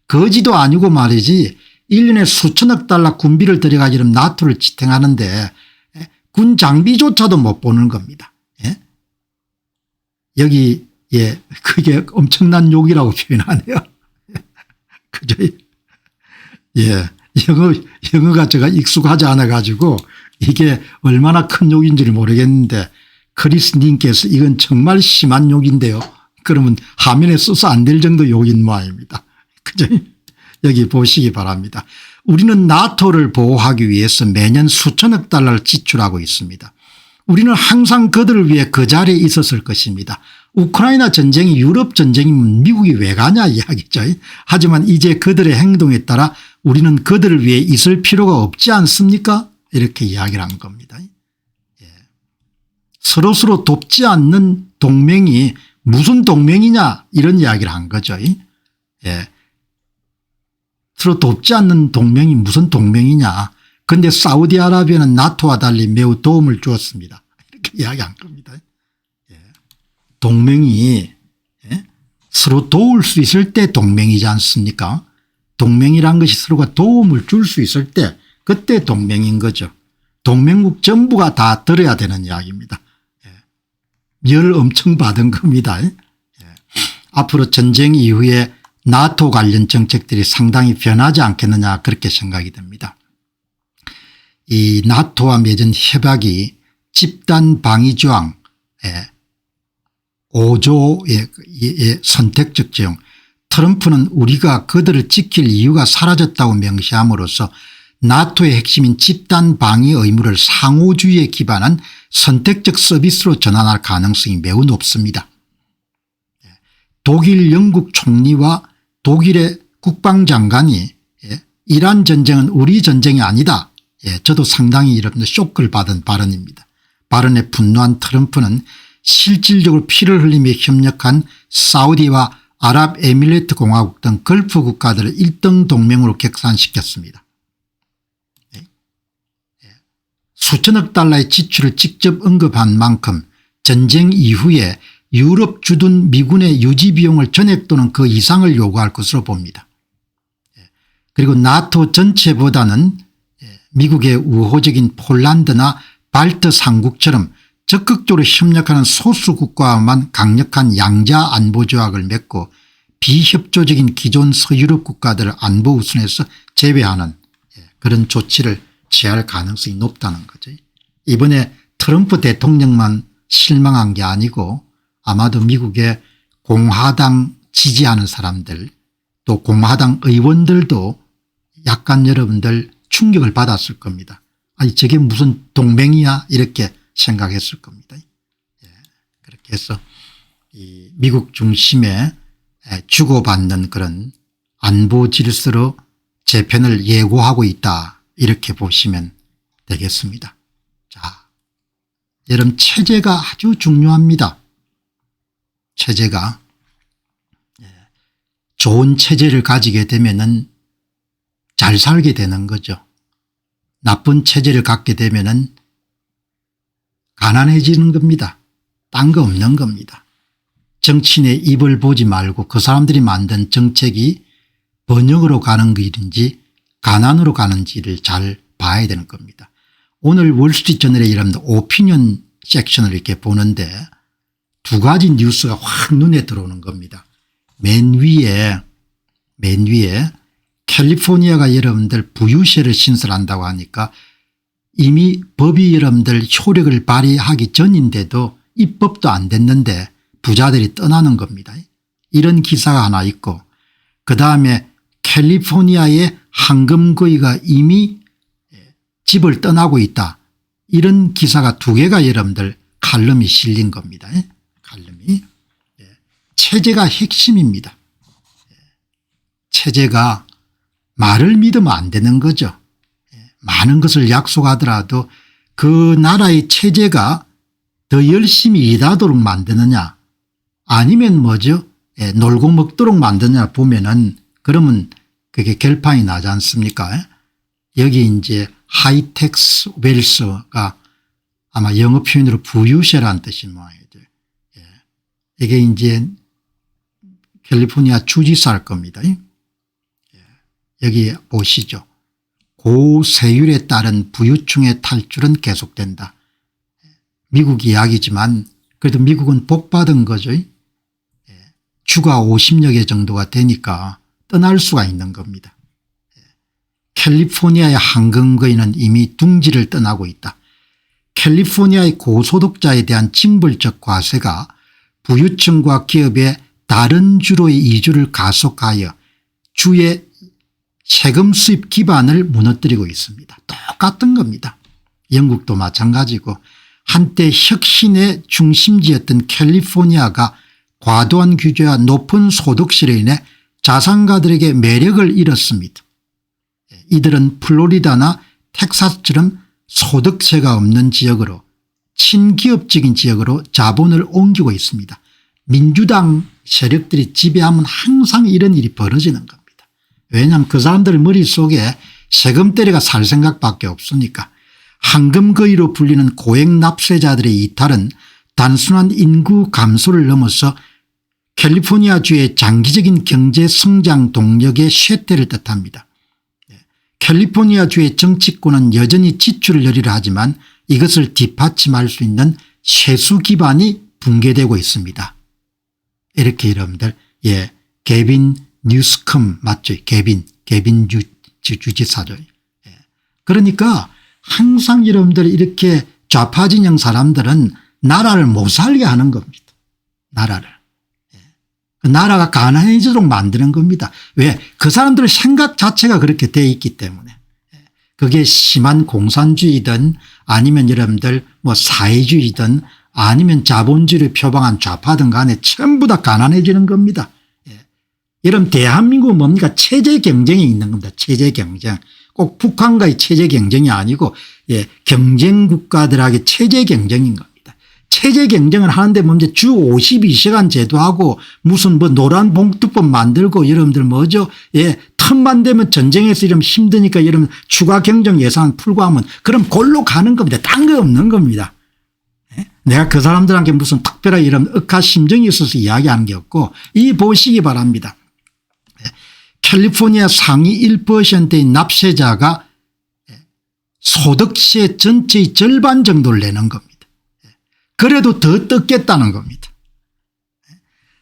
거지도 아니고 말이지 1년에 수천억 달러 군비를 들여가지고 나토를 지탱하는데 군 장비조차도 못 보는 겁니다. 여기 그게 엄청난 욕이라고 표현하네요. 그죠? 영어가 제가 익숙하지 않아 가지고 이게 얼마나 큰 욕인지를 모르겠는데 크리스 님께서 이건 정말 심한 욕인데요. 그러면 화면에 써서 안 될 정도 욕인 모양입니다. 그죠? 여기 보시기 바랍니다. 우리는 나토를 보호하기 위해서 매년 수천억 달러를 지출하고 있습니다. 우리는 항상 그들을 위해 그 자리에 있었을 것입니다. 우크라이나 전쟁이 유럽 전쟁이면 미국이 왜 가냐 이야기죠. 하지만 이제 그들의 행동에 따라 우리는 그들을 위해 있을 필요가 없지 않습니까? 이렇게 이야기를 한 겁니다. 서로서로 돕지 않는 동맹이 무슨 동맹이냐 이런 이야기를 한 거죠. 서로 돕지 않는 동맹이 무슨 동맹이냐. 그런데 사우디아라비아는 나토와 달리 매우 도움을 주었습니다. 이렇게 이야기한 겁니다. 동맹이 서로 도울 수 있을 때 동맹이지 않습니까? 동맹이란 것이 서로가 도움을 줄 수 있을 때 그때 동맹인 거죠. 동맹국 전부가 다 들어야 되는 이야기입니다. 열 엄청 받은 겁니다. 앞으로 전쟁 이후에 나토 관련 정책들이 상당히 변하지 않겠느냐 그렇게 생각이 됩니다. 이 나토와 맺은 협약이 집단 방위 조항 5조의 선택적 제용, 트럼프는 우리가 그들을 지킬 이유가 사라졌다고 명시함으로써 나토의 핵심인 집단 방위 의무를 상호주의에 기반한 선택적 서비스로 전환할 가능성이 매우 높습니다. 독일 영국 총리와 독일의 국방장관이 이란 전쟁은 우리 전쟁이 아니다. 저도 상당히 여러분들 쇼크를 받은 발언입니다. 발언에 분노한 트럼프는 실질적으로 피를 흘리며 협력한 사우디와 아랍에미레이트 공화국 등 걸프 국가들을 1등 동맹으로 격산시켰습니다. 수천억 달러의 지출을 직접 언급한 만큼 전쟁 이후에 유럽 주둔 미군의 유지 비용을 전액 또는 그 이상을 요구할 것으로 봅니다. 그리고 나토 전체보다는 미국의 우호적인 폴란드나 발트 3국처럼 적극적으로 협력하는 소수 국가와만 강력한 양자 안보 조약을 맺고 비협조적인 기존 서유럽 국가들을 안보 우선에서 제외하는 그런 조치를 취할 가능성이 높다는 거죠. 이번에 트럼프 대통령만 실망한 게 아니고 아마도 미국의 공화당 지지하는 사람들 또 공화당 의원들도 약간 여러분들 충격을 받았을 겁니다. 아니 저게 무슨 동맹이야 이렇게 생각했을 겁니다. 그렇게 해서 이 미국 중심의 주고받는 그런 안보 질서로 재편을 예고하고 있다 이렇게 보시면 되겠습니다. 자, 여러분 체제가 아주 중요합니다. 체제가 좋은 체제를 가지게 되면은 잘 살게 되는 거죠. 나쁜 체제를 갖게 되면은 가난해지는 겁니다. 딴 거 없는 겁니다. 정치인의 입을 보지 말고 그 사람들이 만든 정책이 번영으로 가는 길인지 가난으로 가는지를 잘 봐야 되는 겁니다. 오늘 월스트리트저널에 여러분들 오피니언 섹션을 이렇게 보는데 두 가지 뉴스가 확 눈에 들어오는 겁니다. 맨 위에 캘리포니아가 여러분들 부유세를 신설한다고 하니까 이미 법이 여러분들 효력을 발휘하기 전인데도 입법도 안 됐는데 부자들이 떠나는 겁니다. 이런 기사가 하나 있고 그다음에 캘리포니아의 황금거위가 이미 집을 떠나고 있다. 이런 기사가 두 개가 여러분들 칼럼이 실린 겁니다. 칼럼이. 체제가 핵심입니다. 체제가 말을 믿으면 안 되는 거죠. 많은 것을 약속하더라도 그 나라의 체제가 더 열심히 일하도록 만드느냐 아니면 뭐죠? 놀고 먹도록 만드냐 보면은 그러면 그게 결판이 나지 않습니까? 여기 이제 하이텍스 웰스가 아마 영어 표현으로 부유세라는 뜻이 모양이죠. 이게 이제 캘리포니아 주지사일 겁니다. 여기 보시죠. 고세율에 따른 부유층의 탈출은 계속된다. 미국 이야기지만 그래도 미국은 복받은 거죠. 주가 50여 개 정도가 되니까 떠날 수가 있는 겁니다. 캘리포니아의 황금거위는 이미 둥지를 떠나고 있다. 캘리포니아의 고소득자에 대한 징벌적 과세가 부유층과 기업의 다른 주로의 이주를 가속하여 주의 세금 수입 기반을 무너뜨리고 있습니다. 똑같은 겁니다. 영국도 마찬가지고 한때 혁신의 중심지였던 캘리포니아가 과도한 규제와 높은 소득세로 인해 자산가들에게 매력을 잃었습니다. 이들은 플로리다나 텍사스처럼 소득세가 없는 지역으로 친기업적인 지역으로 자본을 옮기고 있습니다. 민주당 세력들이 지배하면 항상 이런 일이 벌어지는 겁니다. 왜냐하면 그 사람들 머릿속에 세금떼리가 살 생각밖에 없으니까. 황금거위로 불리는 고액 납세자들의 이탈은 단순한 인구 감소를 넘어서 캘리포니아주의 장기적인 경제 성장 동력의 쇠퇴를 뜻합니다. 캘리포니아주의 정치권은 여전히 지출을 늘리려 하지만 이것을 뒷받침할 수 있는 세수 기반이 붕괴되고 있습니다. 이렇게 여러분들 개빈 뉴스컴 맞죠? 개빈 주지사죠. 그러니까 항상 여러분들 이렇게 좌파 진영 사람들은 나라를 못 살게 하는 겁니다. 나라를. 그 나라가 가난해지도록 만드는 겁니다. 왜? 그 사람들 생각 자체가 그렇게 돼 있기 때문에. 그게 심한 공산주의든 아니면 여러분들 뭐 사회주의든 아니면 자본주의를 표방한 좌파든 간에 전부 다 가난해지는 겁니다. 여러분 대한민국은 뭡니까? 체제 경쟁이 있는 겁니다. 체제 경쟁. 꼭 북한과의 체제 경쟁이 아니고 경쟁 국가들하고의 체제 경쟁인 겁니다. 체제 경쟁을 하는데 먼저 주 52시간 제도하고 무슨 뭐 노란 봉투법 만들고 여러분들 뭐죠? 틈만 되면 전쟁에서 이러면 힘드니까 여러분 추가 경정 예산 풀고 하면 그럼 골로 가는 겁니다. 딴 거 없는 겁니다. 내가 그 사람들한테 무슨 특별한 이런 억하 심정이 있어서 이야기하는 게 없고 이 보시기 바랍니다. 캘리포니아 상위 1%의 납세자가 소득세 전체의 절반 정도를 내는 겁니다. 그래도 더 뜯겠다는 겁니다.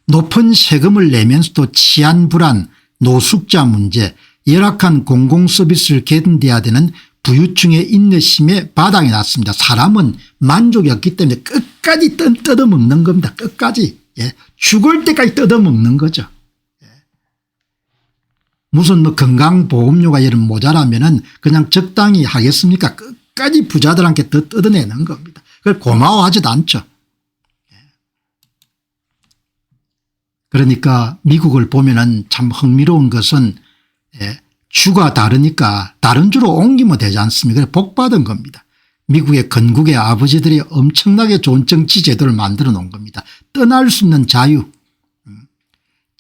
높은 세금을 내면서도 치안 불안, 노숙자 문제, 열악한 공공서비스를 견뎌야 되는 부유층의 인내심에 바닥이 났습니다. 사람은 만족이 없기 때문에 끝까지 뜯어먹는 겁니다. 끝까지. 죽을 때까지 뜯어먹는 거죠. 무슨 뭐 건강보험료가 이런 모자라면은 그냥 적당히 하겠습니까? 끝까지 부자들한테 더 뜯어내는 겁니다. 그걸 고마워하지도 않죠. 그러니까 미국을 보면은 참 흥미로운 것은 주가 다르니까 다른 주로 옮기면 되지 않습니까? 복 받은 겁니다. 미국의 건국의 아버지들이 엄청나게 좋은 정치 제도를 만들어 놓은 겁니다. 떠날 수 있는 자유.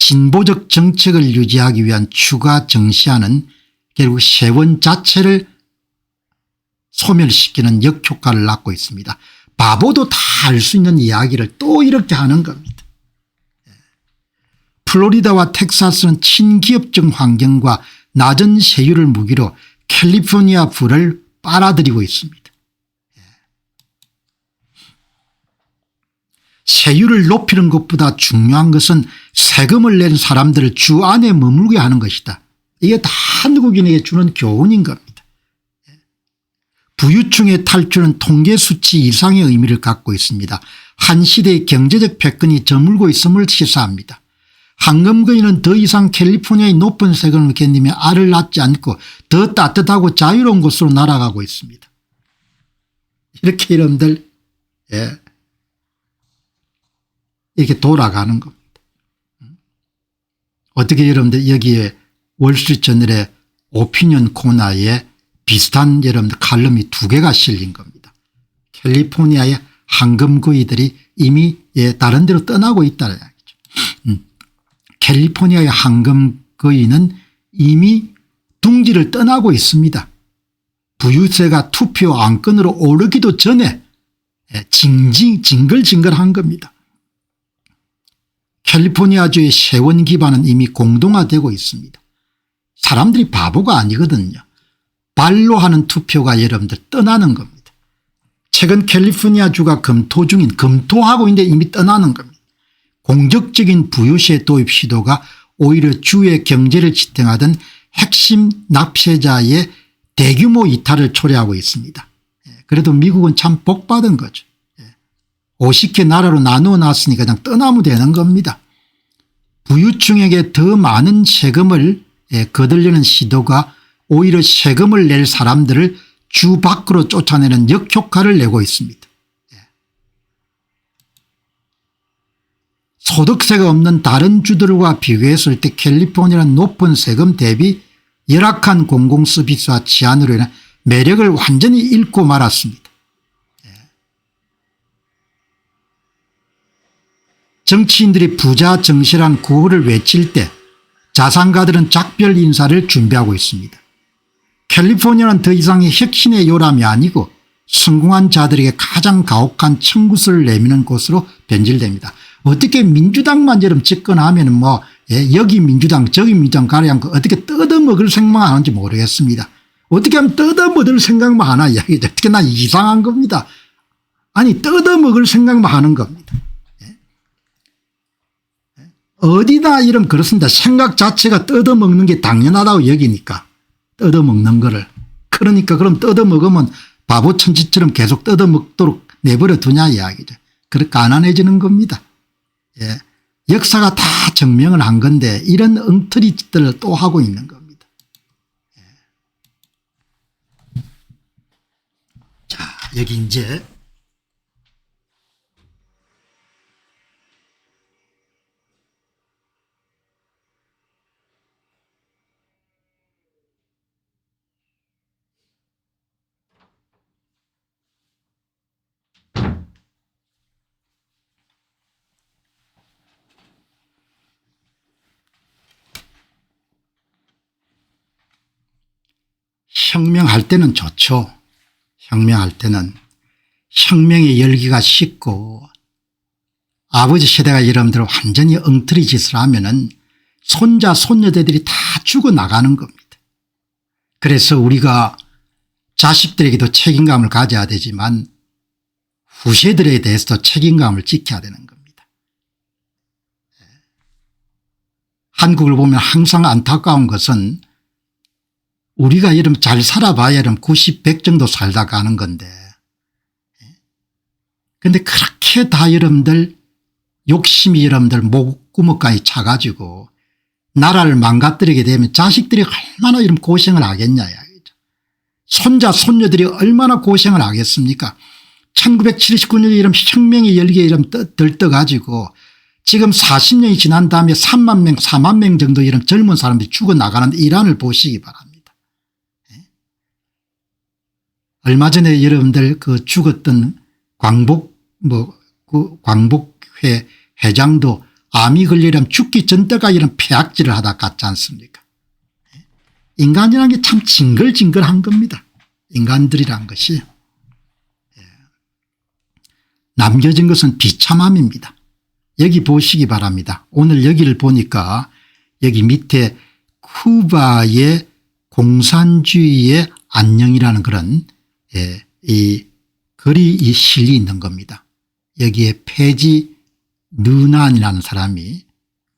진보적 정책을 유지하기 위한 추가 정시화는 결국 세원 자체를 소멸시키는 역효과를 낳고 있습니다. 바보도 다 알 수 있는 이야기를 또 이렇게 하는 겁니다. 플로리다와 텍사스는 친기업적 환경과 낮은 세율을 무기로 캘리포니아 부를 빨아들이고 있습니다. 세율을 높이는 것보다 중요한 것은 세금을 낸 사람들을 주 안에 머물게 하는 것이다. 이게 다 한국인에게 주는 교훈인 겁니다. 부유층의 탈출은 통계 수치 이상의 의미를 갖고 있습니다. 한 시대의 경제적 패권이 저물고 있음을 시사합니다. 황금거위는 더 이상 캘리포니아의 높은 세금을 견디며 알을 낳지 않고 더 따뜻하고 자유로운 곳으로 날아가고 있습니다. 이렇게 여러분들 이렇게 돌아가는 겁니다. 어떻게 여러분들 여기에 월스트리트저널의 오피니언 코너에 비슷한 여러분들 칼럼이 2개가 실린 겁니다. 캘리포니아의 황금거위들이 이미 다른 데로 떠나고 있다는 이야기죠. 캘리포니아의 황금거위는 이미 둥지를 떠나고 있습니다. 부유세가 투표 안건으로 오르기도 전에 징글징글한 겁니다. 캘리포니아주의 세원 기반은 이미 공동화되고 있습니다. 사람들이 바보가 아니거든요. 발로 하는 투표가 여러분들 떠나는 겁니다. 최근 캘리포니아주가 검토하고 있는데 이미 떠나는 겁니다. 공적적인 부유세 도입 시도가 오히려 주의 경제를 지탱하던 핵심 납세자의 대규모 이탈을 초래하고 있습니다. 그래도 미국은 참 복받은 거죠. 50개 나라로 나누어 놨으니까 그냥 떠나면 되는 겁니다. 부유층에게 더 많은 세금을 거들려는 시도가 오히려 세금을 낼 사람들을 주 밖으로 쫓아내는 역효과를 내고 있습니다. 소득세가 없는 다른 주들과 비교했을 때 캘리포니아는 높은 세금 대비 열악한 공공서비스와 치안으로 인한 매력을 완전히 잃고 말았습니다. 정치인들이 부자 정시란 구호를 외칠 때 자산가들은 작별 인사를 준비하고 있습니다. 캘리포니아는 더 이상의 혁신의 요람이 아니고 성공한 자들에게 가장 가혹한 청구서를 내미는 곳으로 변질됩니다. 어떻게 민주당만 여러분 집권하면 뭐 여기 민주당 저기 민주당 가려 않고 어떻게 뜯어먹을 생각만 하는지 모르겠습니다. 어떻게 하면 뜯어먹을 생각만 하나 이야기죠. 특히나 이상한 겁니다. 아니 뜯어먹을 생각만 하는 겁니다. 어디나 이런 그렇습니다. 생각 자체가 뜯어먹는 게 당연하다고 여기니까 뜯어먹는 거를. 그러니까 그럼 뜯어먹으면 바보천지처럼 계속 뜯어먹도록 내버려 두냐 이야기죠. 그렇게 가난해지는 겁니다. 예. 역사가 다 증명을 한 건데 이런 엉터리 짓들을 또 하고 있는 겁니다. 예. 자, 여기 이제 혁명할 때는 좋죠. 혁명할 때는 혁명의 열기가 식고 아버지 세대가 여러분들 완전히 엉터리 짓을 하면은 손자 손녀들이 다 죽어나가는 겁니다. 그래서 우리가 자식들에게도 책임감을 가져야 되지만 후세들에 대해서도 책임감을 지켜야 되는 겁니다. 한국을 보면 항상 안타까운 것은 우리가 여러분 잘 살아봐야 여러분 90, 100 정도 살다 가는 건데 그런데 그렇게 다 여러분들 욕심이 여러분들 목구멍까지 차가지고 나라를 망가뜨리게 되면 자식들이 얼마나 이런 고생을 하겠냐 이야기죠. 손자 손녀들이 얼마나 고생을 하겠습니까. 1979년에 이런 혁명의 열기에 이런 들떠가지고 지금 40년이 지난 다음에 3만 명 4만 명 정도 이런 젊은 사람들이 죽어나가는 이란을 보시기 바랍니다. 얼마 전에 여러분들 그 죽었던 광복회 회장도 암이 걸리려면 죽기 전때가 이런 폐악질을 하다 갔지 않습니까. 인간이라는 게 참 징글징글한 겁니다. 인간들이란 것이. 남겨진 것은 비참함입니다. 여기 보시기 바랍니다. 오늘 여기를 보니까 여기 밑에 쿠바의 공산주의의 안녕이라는 그런 이 글이 실려 있는 겁니다. 여기에 페지 느난이라는 사람이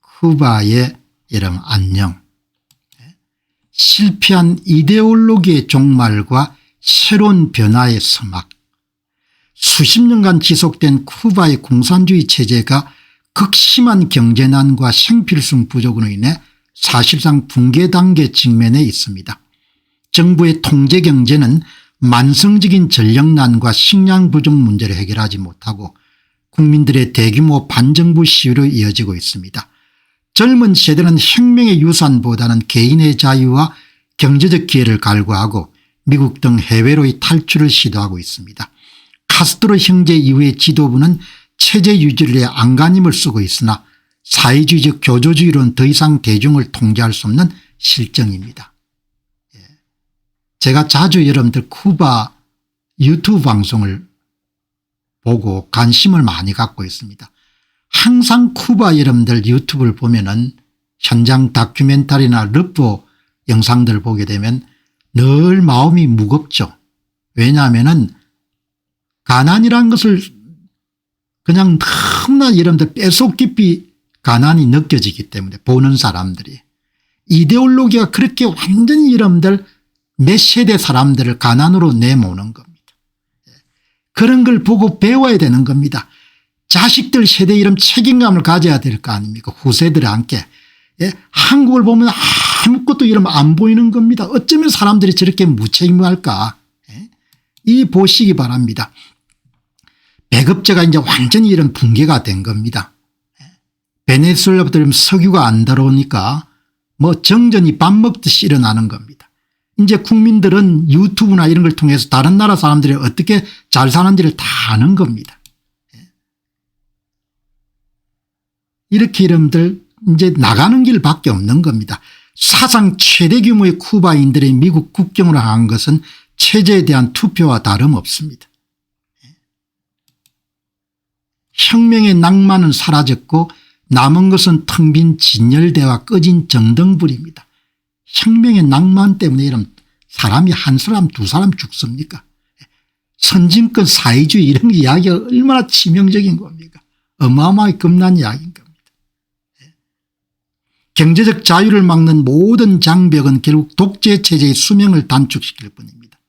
쿠바의 이름 안녕 실패한 이데올로기의 종말과 새로운 변화의 서막 수십 년간 지속된 쿠바의 공산주의 체제가 극심한 경제난과 생필품 부족으로 인해 사실상 붕괴 단계 직면에 있습니다. 정부의 통제경제는 만성적인 전력난과 식량 부족 문제를 해결하지 못하고 국민들의 대규모 반정부 시위로 이어지고 있습니다. 젊은 세대는 혁명의 유산보다는 개인의 자유와 경제적 기회를 갈구하고 미국 등 해외로의 탈출을 시도하고 있습니다. 카스트로 형제 이후의 지도부는 체제 유지를 위해 안간힘을 쓰고 있으나 사회주의적 교조주의로는 더 이상 대중을 통제할 수 없는 실정입니다. 제가 자주 여러분들 쿠바 유튜브 방송을 보고 관심을 많이 갖고 있습니다. 항상 쿠바 여러분들 유튜브를 보면은 현장 다큐멘터리나 르포 영상들을 보게 되면 늘 마음이 무겁죠. 왜냐하면은 가난이라는 것을 그냥 너무나 여러분들 뼛속 깊이 가난이 느껴지기 때문에 보는 사람들이 이데올로기가 그렇게 완전히 여러분들 몇 세대 사람들을 가난으로 내모는 겁니다. 그런 걸 보고 배워야 되는 겁니다. 자식들 세대 이런 책임감을 가져야 될 거 아닙니까. 후세들에 함께. 한국을 보면 아무것도 이러면 안 보이는 겁니다. 어쩌면 사람들이 저렇게 무책임할까. 이 보시기 바랍니다. 배급제가 이제 완전히 이런 붕괴가 된 겁니다. 베네수엘라부터 석유가 안 들어오니까 뭐 정전이 밥 먹듯이 일어나는 겁니다. 이제 국민들은 유튜브나 이런 걸 통해서 다른 나라 사람들이 어떻게 잘 사는지를 다 아는 겁니다. 이렇게 여러분들 이제 나가는 길밖에 없는 겁니다. 사상 최대 규모의 쿠바인들의 미국 국경으로 향한 것은 체제에 대한 투표와 다름없습니다. 혁명의 낭만은 사라졌고 남은 것은 텅 빈 진열대와 꺼진 정등불입니다. 혁명의 낭만 때문에 이런 사람이 한 사람 두 사람 죽습니까? 선진권 사회주의 이런 이야기가 얼마나 치명적인 겁니까? 어마어마하게 겁난 이야기인 겁니다. 경제적 자유를 막는 모든 장벽은 결국 독재체제의 수명을 단축시킬 뿐입니다.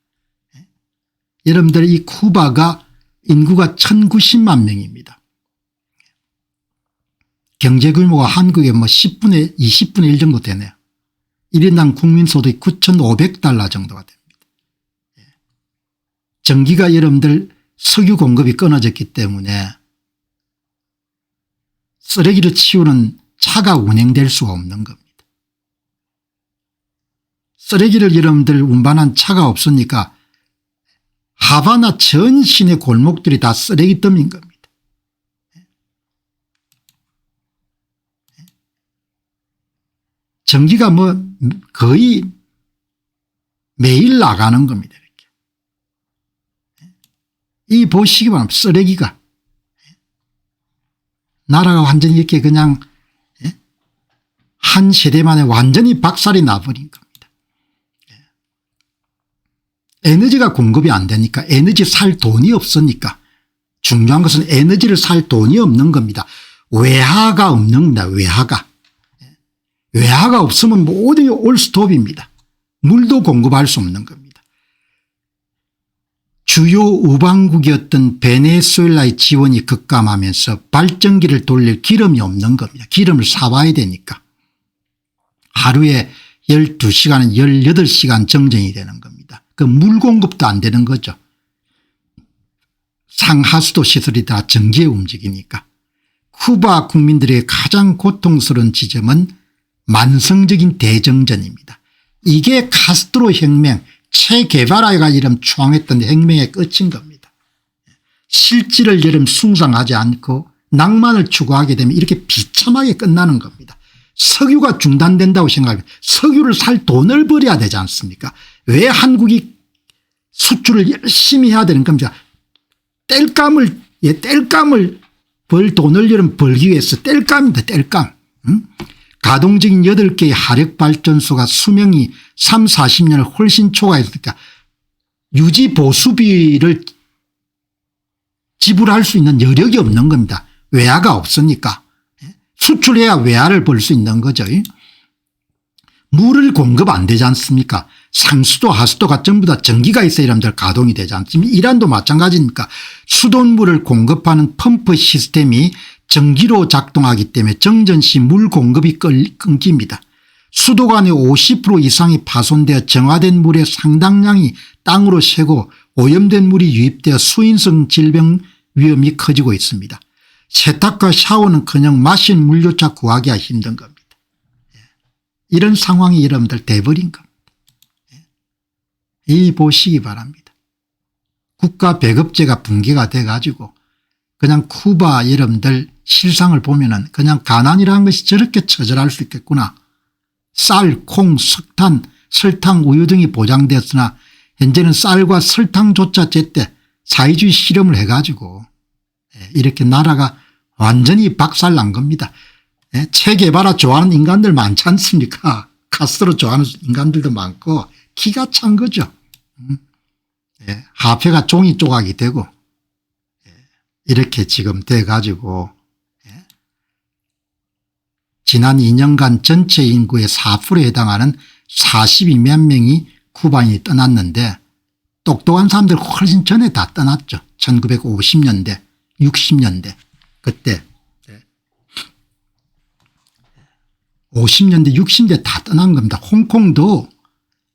여러분들 이 쿠바가 인구가 1090만 명입니다. 경제규모가 한국의 10분의 20분의 1 정도 되네요. 1인당 국민소득이 9,500달러 정도가 됩니다. 전기가 여러분들 석유 공급이 끊어졌기 때문에 쓰레기를 치우는 차가 운행될 수가 없는 겁니다. 쓰레기를 여러분들 운반한 차가 없으니까 하바나 전 시내 골목들이 다 쓰레기 더미인 겁니다. 전기가 거의 매일 나가는 겁니다. 이렇게. 이 보시기 바랍니다. 쓰레기가. 나라가 완전히 이렇게 그냥 한 세대 만에 완전히 박살이 나버린 겁니다. 에너지가 공급이 안 되니까 에너지 살 돈이 없으니까 중요한 것은 에너지를 살 돈이 없는 겁니다. 외화가 없는 겁니다. 외화가. 외화가 없으면 모두 올스톱입니다. 물도 공급할 수 없는 겁니다. 주요 우방국이었던 베네수엘라의 지원이 급감하면서 발전기를 돌릴 기름이 없는 겁니다. 기름을 사와야 되니까. 하루에 12시간은 18시간 정전이 되는 겁니다. 그 물 공급도 안 되는 거죠. 상하수도 시설이 다 전기에 움직이니까. 쿠바 국민들의 가장 고통스러운 지점은 만성적인 대정전입니다. 이게 카스트로 혁명, 체게바라가 이름 추앙했던 혁명의 끝인 겁니다. 실질을 여름 숭상하지 않고 낭만을 추구하게 되면 이렇게 비참하게 끝나는 겁니다. 석유가 중단된다고 생각하면 석유를 살 돈을 벌여야 되지 않습니까? 왜 한국이 수출을 열심히 해야 되는 겁니까? 땔감을 벌 돈을 여름 벌기 위해서 땔감입니다. 땔감. 가동적인 8개의 화력발전소가 수명이 3, 40년을 훨씬 초과했으니까 유지 보수비를 지불할 수 있는 여력이 없는 겁니다. 외화가 없으니까. 수출해야 외화를 벌 수 있는 거죠. 물을 공급 안 되지 않습니까? 상수도 하수도가 전부 다 전기가 있어야 여러분들 가동이 되지 않습니까? 이란도 마찬가지니까 수돗물을 공급하는 펌프 시스템이 전기로 작동하기 때문에 정전 시 물 공급이 끊깁니다. 수도관의 50% 이상이 파손되어 정화된 물의 상당량이 땅으로 새고 오염된 물이 유입되어 수인성 질병 위험이 커지고 있습니다. 세탁과 샤워는커녕 마실 물조차 구하기가 힘든 겁니다. 이런 상황이 여러분들 돼버린 겁니다. 이 보시기 바랍니다. 국가 배급제가 붕괴가 돼가지고 그냥 쿠바 여러분들 실상을 보면은 그냥 가난이라는 것이 저렇게 처절할 수 있겠구나. 쌀, 콩, 석탄, 설탕, 우유 등이 보장되었으나 현재는 쌀과 설탕조차 제때 사회주의 실험을 해가지고 이렇게 나라가 완전히 박살난 겁니다. 체게바라 좋아하는 인간들 많지 않습니까? 카스트로 좋아하는 인간들도 많고 기가 찬 거죠. 화폐가 종이 조각이 되고 이렇게 지금 돼가지고 지난 2년간 전체 인구의 4%에 해당하는 42만 명이 쿠바인이 떠났는데 똑똑한 사람들 훨씬 전에 다 떠났죠. 1950년대 60년대 그때 50년대 60년대 다 떠난 겁니다. 홍콩도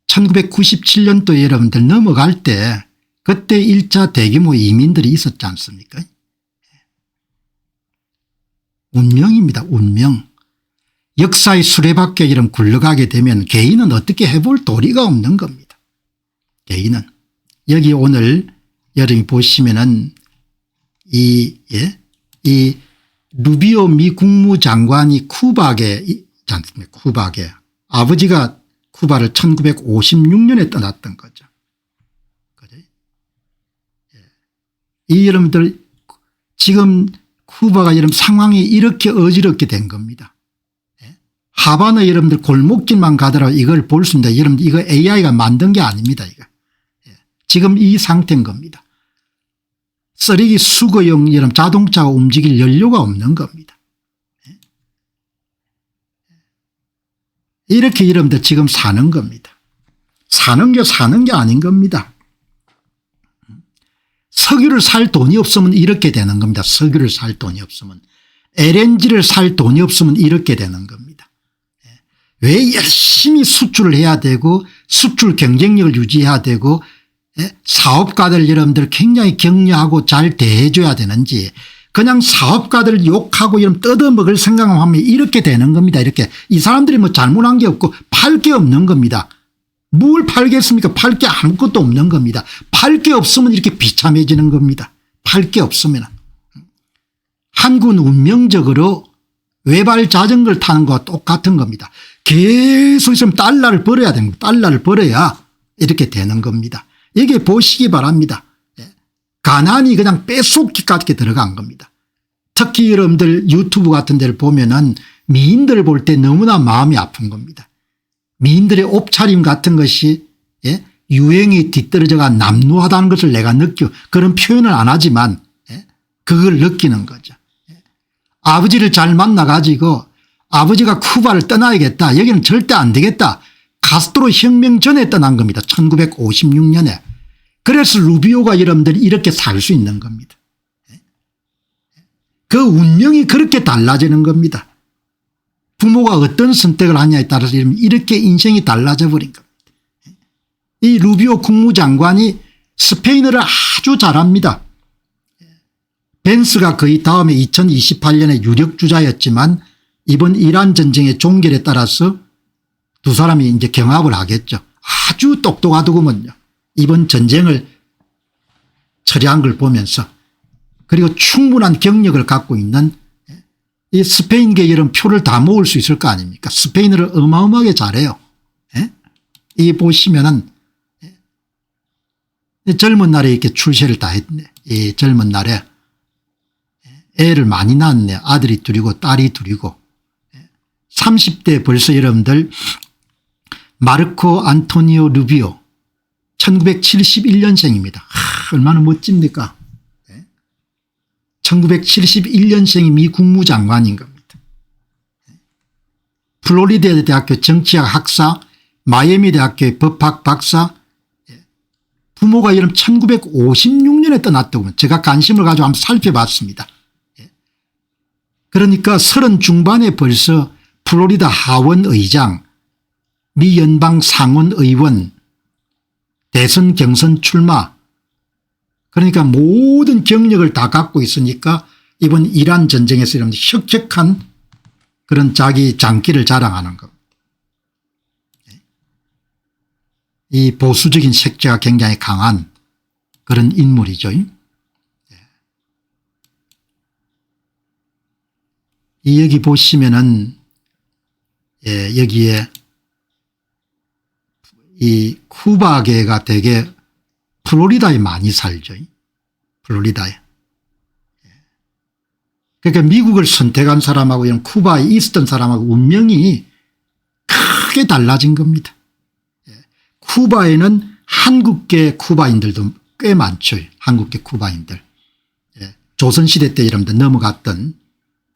1997년도에 여러분들 넘어갈 때 그때 1차 대규모 이민들이 있었지 않습니까? 운명입니다. 운명. 역사의 수레바퀴에 이런 굴러가게 되면 개인은 어떻게 해볼 도리가 없는 겁니다. 개인은. 여기 오늘 여러분이 보시면은 이 루비오 미 국무장관이 쿠바계 있지 않습니까? 쿠바계. 아버지가 쿠바를 1956년에 떠났던 거죠. 그죠? 이 여러분들 지금 쿠바가 여러분 상황이 이렇게 어지럽게 된 겁니다. 하바나 여러분들 골목길만 가더라도 이걸 볼 수 있습니다. 여러분들 이거 AI가 만든 게 아닙니다. 이거. 지금 이 상태인 겁니다. 쓰레기 수거용 여러분 자동차가 움직일 연료가 없는 겁니다. 이렇게 여러분들 지금 사는 겁니다. 사는 게 아닌 겁니다. 석유를 살 돈이 없으면 이렇게 되는 겁니다. 석유를 살 돈이 없으면. LNG를 살 돈이 없으면 이렇게 되는 겁니다. 왜 열심히 수출을 해야 되고 수출 경쟁력을 유지해야 되고 사업가들 여러분들 굉장히 격려하고 잘 대해줘야 되는지 그냥 사업가들 욕하고 이런 뜯어먹을 생각만 하면 이렇게 되는 겁니다. 이렇게 이 사람들이 뭐 잘못한 게 없고 팔 게 없는 겁니다. 뭘 팔겠습니까? 팔 게 아무것도 없는 겁니다. 팔 게 없으면 이렇게 비참해지는 겁니다. 팔 게 없으면. 한국은 운명적으로 외발 자전거를 타는 것과 똑같은 겁니다. 계속 있으면 달러를 벌어야 됩니다. 달러를 벌어야 이렇게 되는 겁니다. 여기 보시기 바랍니다. 가난이 그냥 뺏속기까지 들어간 겁니다. 특히 여러분들 유튜브 같은 데를 보면은 미인들 볼 때 너무나 마음이 아픈 겁니다. 미인들의 옷차림 같은 것이 유행이 뒤떨어져가 남루하다는 것을 내가 느껴 그런 표현을 안 하지만 그걸 느끼는 거죠. 아버지를 잘 만나 가지고 아버지가 쿠바를 떠나야겠다. 여기는 절대 안 되겠다. 카스트로 혁명 전에 떠난 겁니다. 1956년에. 그래서 루비오가 여러분들이 이렇게 살 수 있는 겁니다. 그 운명이 그렇게 달라지는 겁니다. 부모가 어떤 선택을 하냐에 따라서 이렇게 인생이 달라져 버린 겁니다. 이 루비오 국무장관이 스페인어를 아주 잘합니다. 벤스가 거의 다음에 2028년에 유력주자였지만 이번 이란 전쟁의 종결에 따라서 두 사람이 이제 경합을 하겠죠. 아주 똑똑하더구먼요. 이번 전쟁을 처리한 걸 보면서 그리고 충분한 경력을 갖고 있는 이 스페인계 이런 표를 다 모을 수 있을 거 아닙니까? 스페인어를 어마어마하게 잘해요. 이 보시면은 젊은 날에 이렇게 출세를 다 했네. 이 젊은 날에 애를 많이 낳았네. 아들이 둘이고 딸이 둘이고 30대 벌써 여러분들 마르코 안토니오 루비오 1971년생입니다. 얼마나 멋집니까? 1971년생이 미 국무장관인 겁니다. 플로리다 대학교 정치학 학사, 마이애미 대학교의 법학 박사, 부모가 여러분 1956년에 떠났다고 제가 관심을 가지고 한번 살펴봤습니다. 그러니까 30 중반에 벌써 플로리다 하원 의장, 미 연방 상원 의원, 대선 경선 출마 그러니까 모든 경력을 다 갖고 있으니까 이번 이란 전쟁에서 이런 혁혁한 그런 자기 장기를 자랑하는 겁니다. 이 보수적인 색채가 굉장히 강한 그런 인물이죠. 이 여기 보시면은 여기에 이 쿠바계가 되게 플로리다에 많이 살죠. 플로리다에. 그러니까 미국을 선택한 사람하고 이런 쿠바에 있었던 사람하고 운명이 크게 달라진 겁니다. 쿠바에는 한국계 쿠바인들도 꽤 많죠. 한국계 쿠바인들. 조선시대 때 여러분들 넘어갔던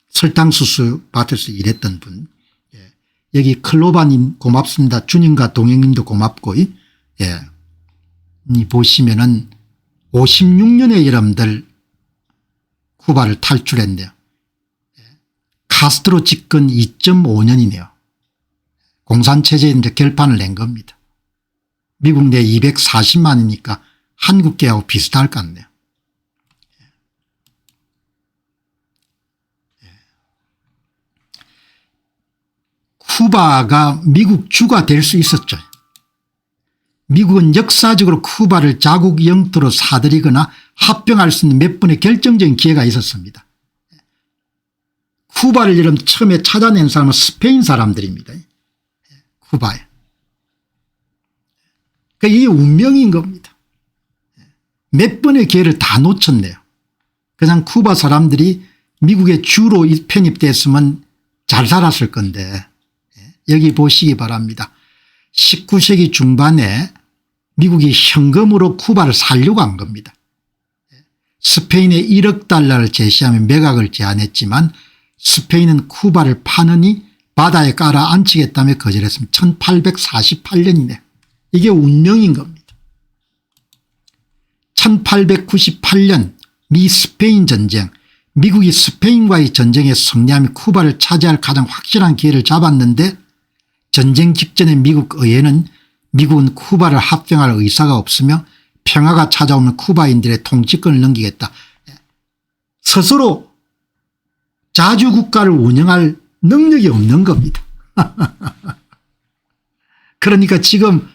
설탕수수 밭에서 일했던 분. 여기 클로바님 고맙습니다. 주님과 동행님도 고맙고 보시면은 56년에 여러분들 쿠바를 탈출했네요. 카스트로 집권 2.5년이네요. 공산체제에 이제 결판을 낸 겁니다. 미국 내 240만이니까 한국계하고 비슷할 것 같네요. 쿠바가 미국 주가 될 수 있었죠. 미국은 역사적으로 쿠바를 자국 영토로 사들이거나 합병할 수 있는 몇 번의 결정적인 기회가 있었습니다. 쿠바를 여러분 처음에 찾아낸 사람은 스페인 사람들입니다. 쿠바에. 그러니까 이게 운명인 겁니다. 몇 번의 기회를 다 놓쳤네요. 그냥 쿠바 사람들이 미국에 주로 편입됐으면 잘 살았을 건데 여기 보시기 바랍니다. 19세기 중반에 미국이 현금으로 쿠바를 살려고 한 겁니다. 스페인에 1억 달러를 제시하며 매각을 제안했지만 스페인은 쿠바를 파느니 바다에 깔아앉히겠다며 거절했습니다. 1848년이네. 이게 운명인 겁니다. 1898년 미 스페인 전쟁, 미국이 스페인과의 전쟁에 승리하며 쿠바를 차지할 가장 확실한 기회를 잡았는데 전쟁 직전에 미국 의회는 미국은 쿠바를 합병할 의사가 없으며 평화가 찾아오면 쿠바인들의 통치권을 넘기겠다. 스스로 자주국가를 운영할 능력이 없는 겁니다. 그러니까 지금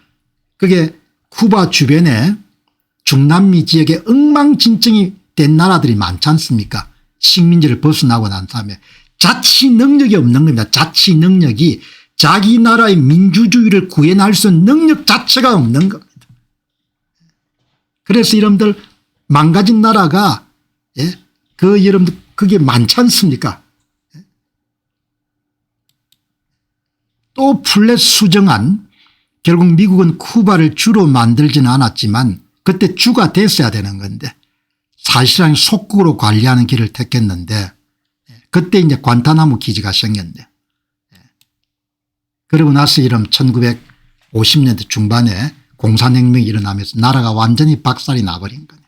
그게 쿠바 주변에 중남미 지역에 엉망진창이 된 나라들이 많지 않습니까? 식민지를 벗어나고 난 다음에 자치 능력이 없는 겁니다. 자치 능력이 자기 나라의 민주주의를 구현할 수 있는 능력 자체가 없는 겁니다. 그래서 여러분들 망가진 나라가 여러분들 그게 많지 않습니까? 또 플랫 수정안 결국 미국은 쿠바를 주로 만들지는 않았지만 그때 주가 됐어야 되는 건데 사실상 속국으로 관리하는 길을 택했는데 그때 이제 관타나무 기지가 생겼네. 그러고 나서 이런 1950년대 중반에 공산혁명이 일어나면서 나라가 완전히 박살이 나버린 거네.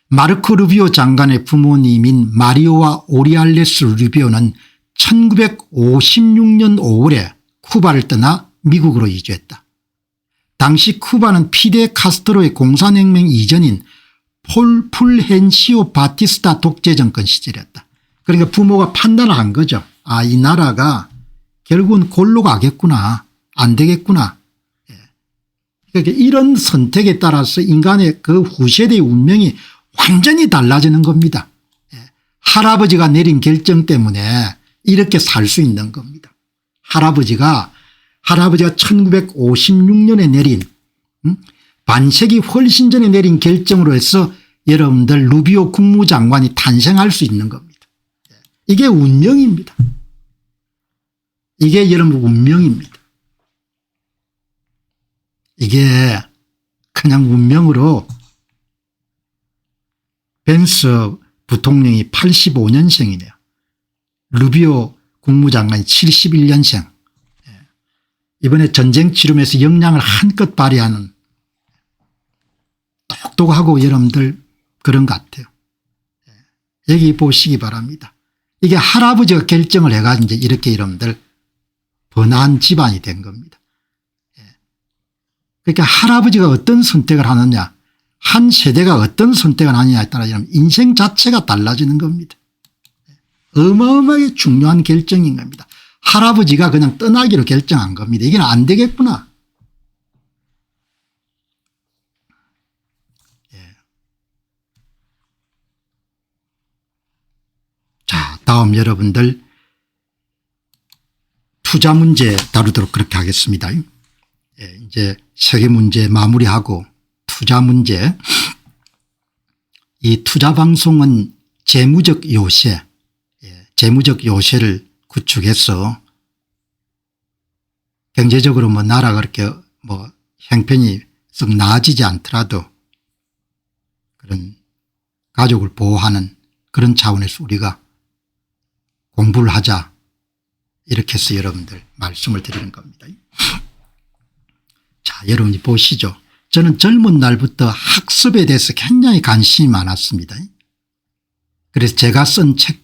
마르코 루비오 장관의 부모님인 마리오와 오리알레스 루비오는 1956년 5월에 쿠바를 떠나 미국으로 이주했다. 당시 쿠바는 피데 카스트로의 공산혁명 이전인 폴 풀헨시오 바티스타 독재정권 시절이었다. 그러니까 부모가 판단을 한 거죠. 아, 이 나라가 결국은 골로 가겠구나, 안 되겠구나. 그러니까 이런 선택에 따라서 인간의 그 후세대의 운명이 완전히 달라지는 겁니다. 할아버지가 내린 결정 때문에 이렇게 살 수 있는 겁니다. 할아버지가 1956년에 내린 반세기 훨씬 전에 내린 결정으로 해서 여러분들 루비오 국무장관이 탄생할 수 있는 겁니다. 이게 운명입니다. 이게 여러분 운명입니다. 이게 그냥 운명으로 벤스 부통령이 85년생이네요. 루비오 국무장관이 71년생. 이번에 전쟁 치르면서 역량을 한껏 발휘하는 똑똑하고 여러분들 그런 것 같아요. 여기 보시기 바랍니다. 이게 할아버지가 결정을 해가지고 이제 이렇게 여러분들 번화한 집안이 된 겁니다. 그러니까 할아버지가 어떤 선택을 하느냐, 한 세대가 어떤 선택을 하느냐에 따라 인생 자체가 달라지는 겁니다. 어마어마하게 중요한 결정인 겁니다. 할아버지가 그냥 떠나기로 결정한 겁니다. 이게 안 되겠구나. 자, 다음 여러분들 투자 문제 다루도록 그렇게 하겠습니다. 이제 세계 문제 마무리하고 투자 문제. 이 투자 방송은 재무적 요새, 재무적 요새를 구축해서 경제적으로 뭐 나라가 그렇게 뭐 형편이 썩 나아지지 않더라도 그런 가족을 보호하는 그런 차원에서 우리가 공부를 하자, 이렇게 해서 여러분들 말씀을 드리는 겁니다. 자, 여러분이 보시죠. 저는 젊은 날부터 학습에 대해서 굉장히 관심이 많았습니다. 그래서 제가 쓴 책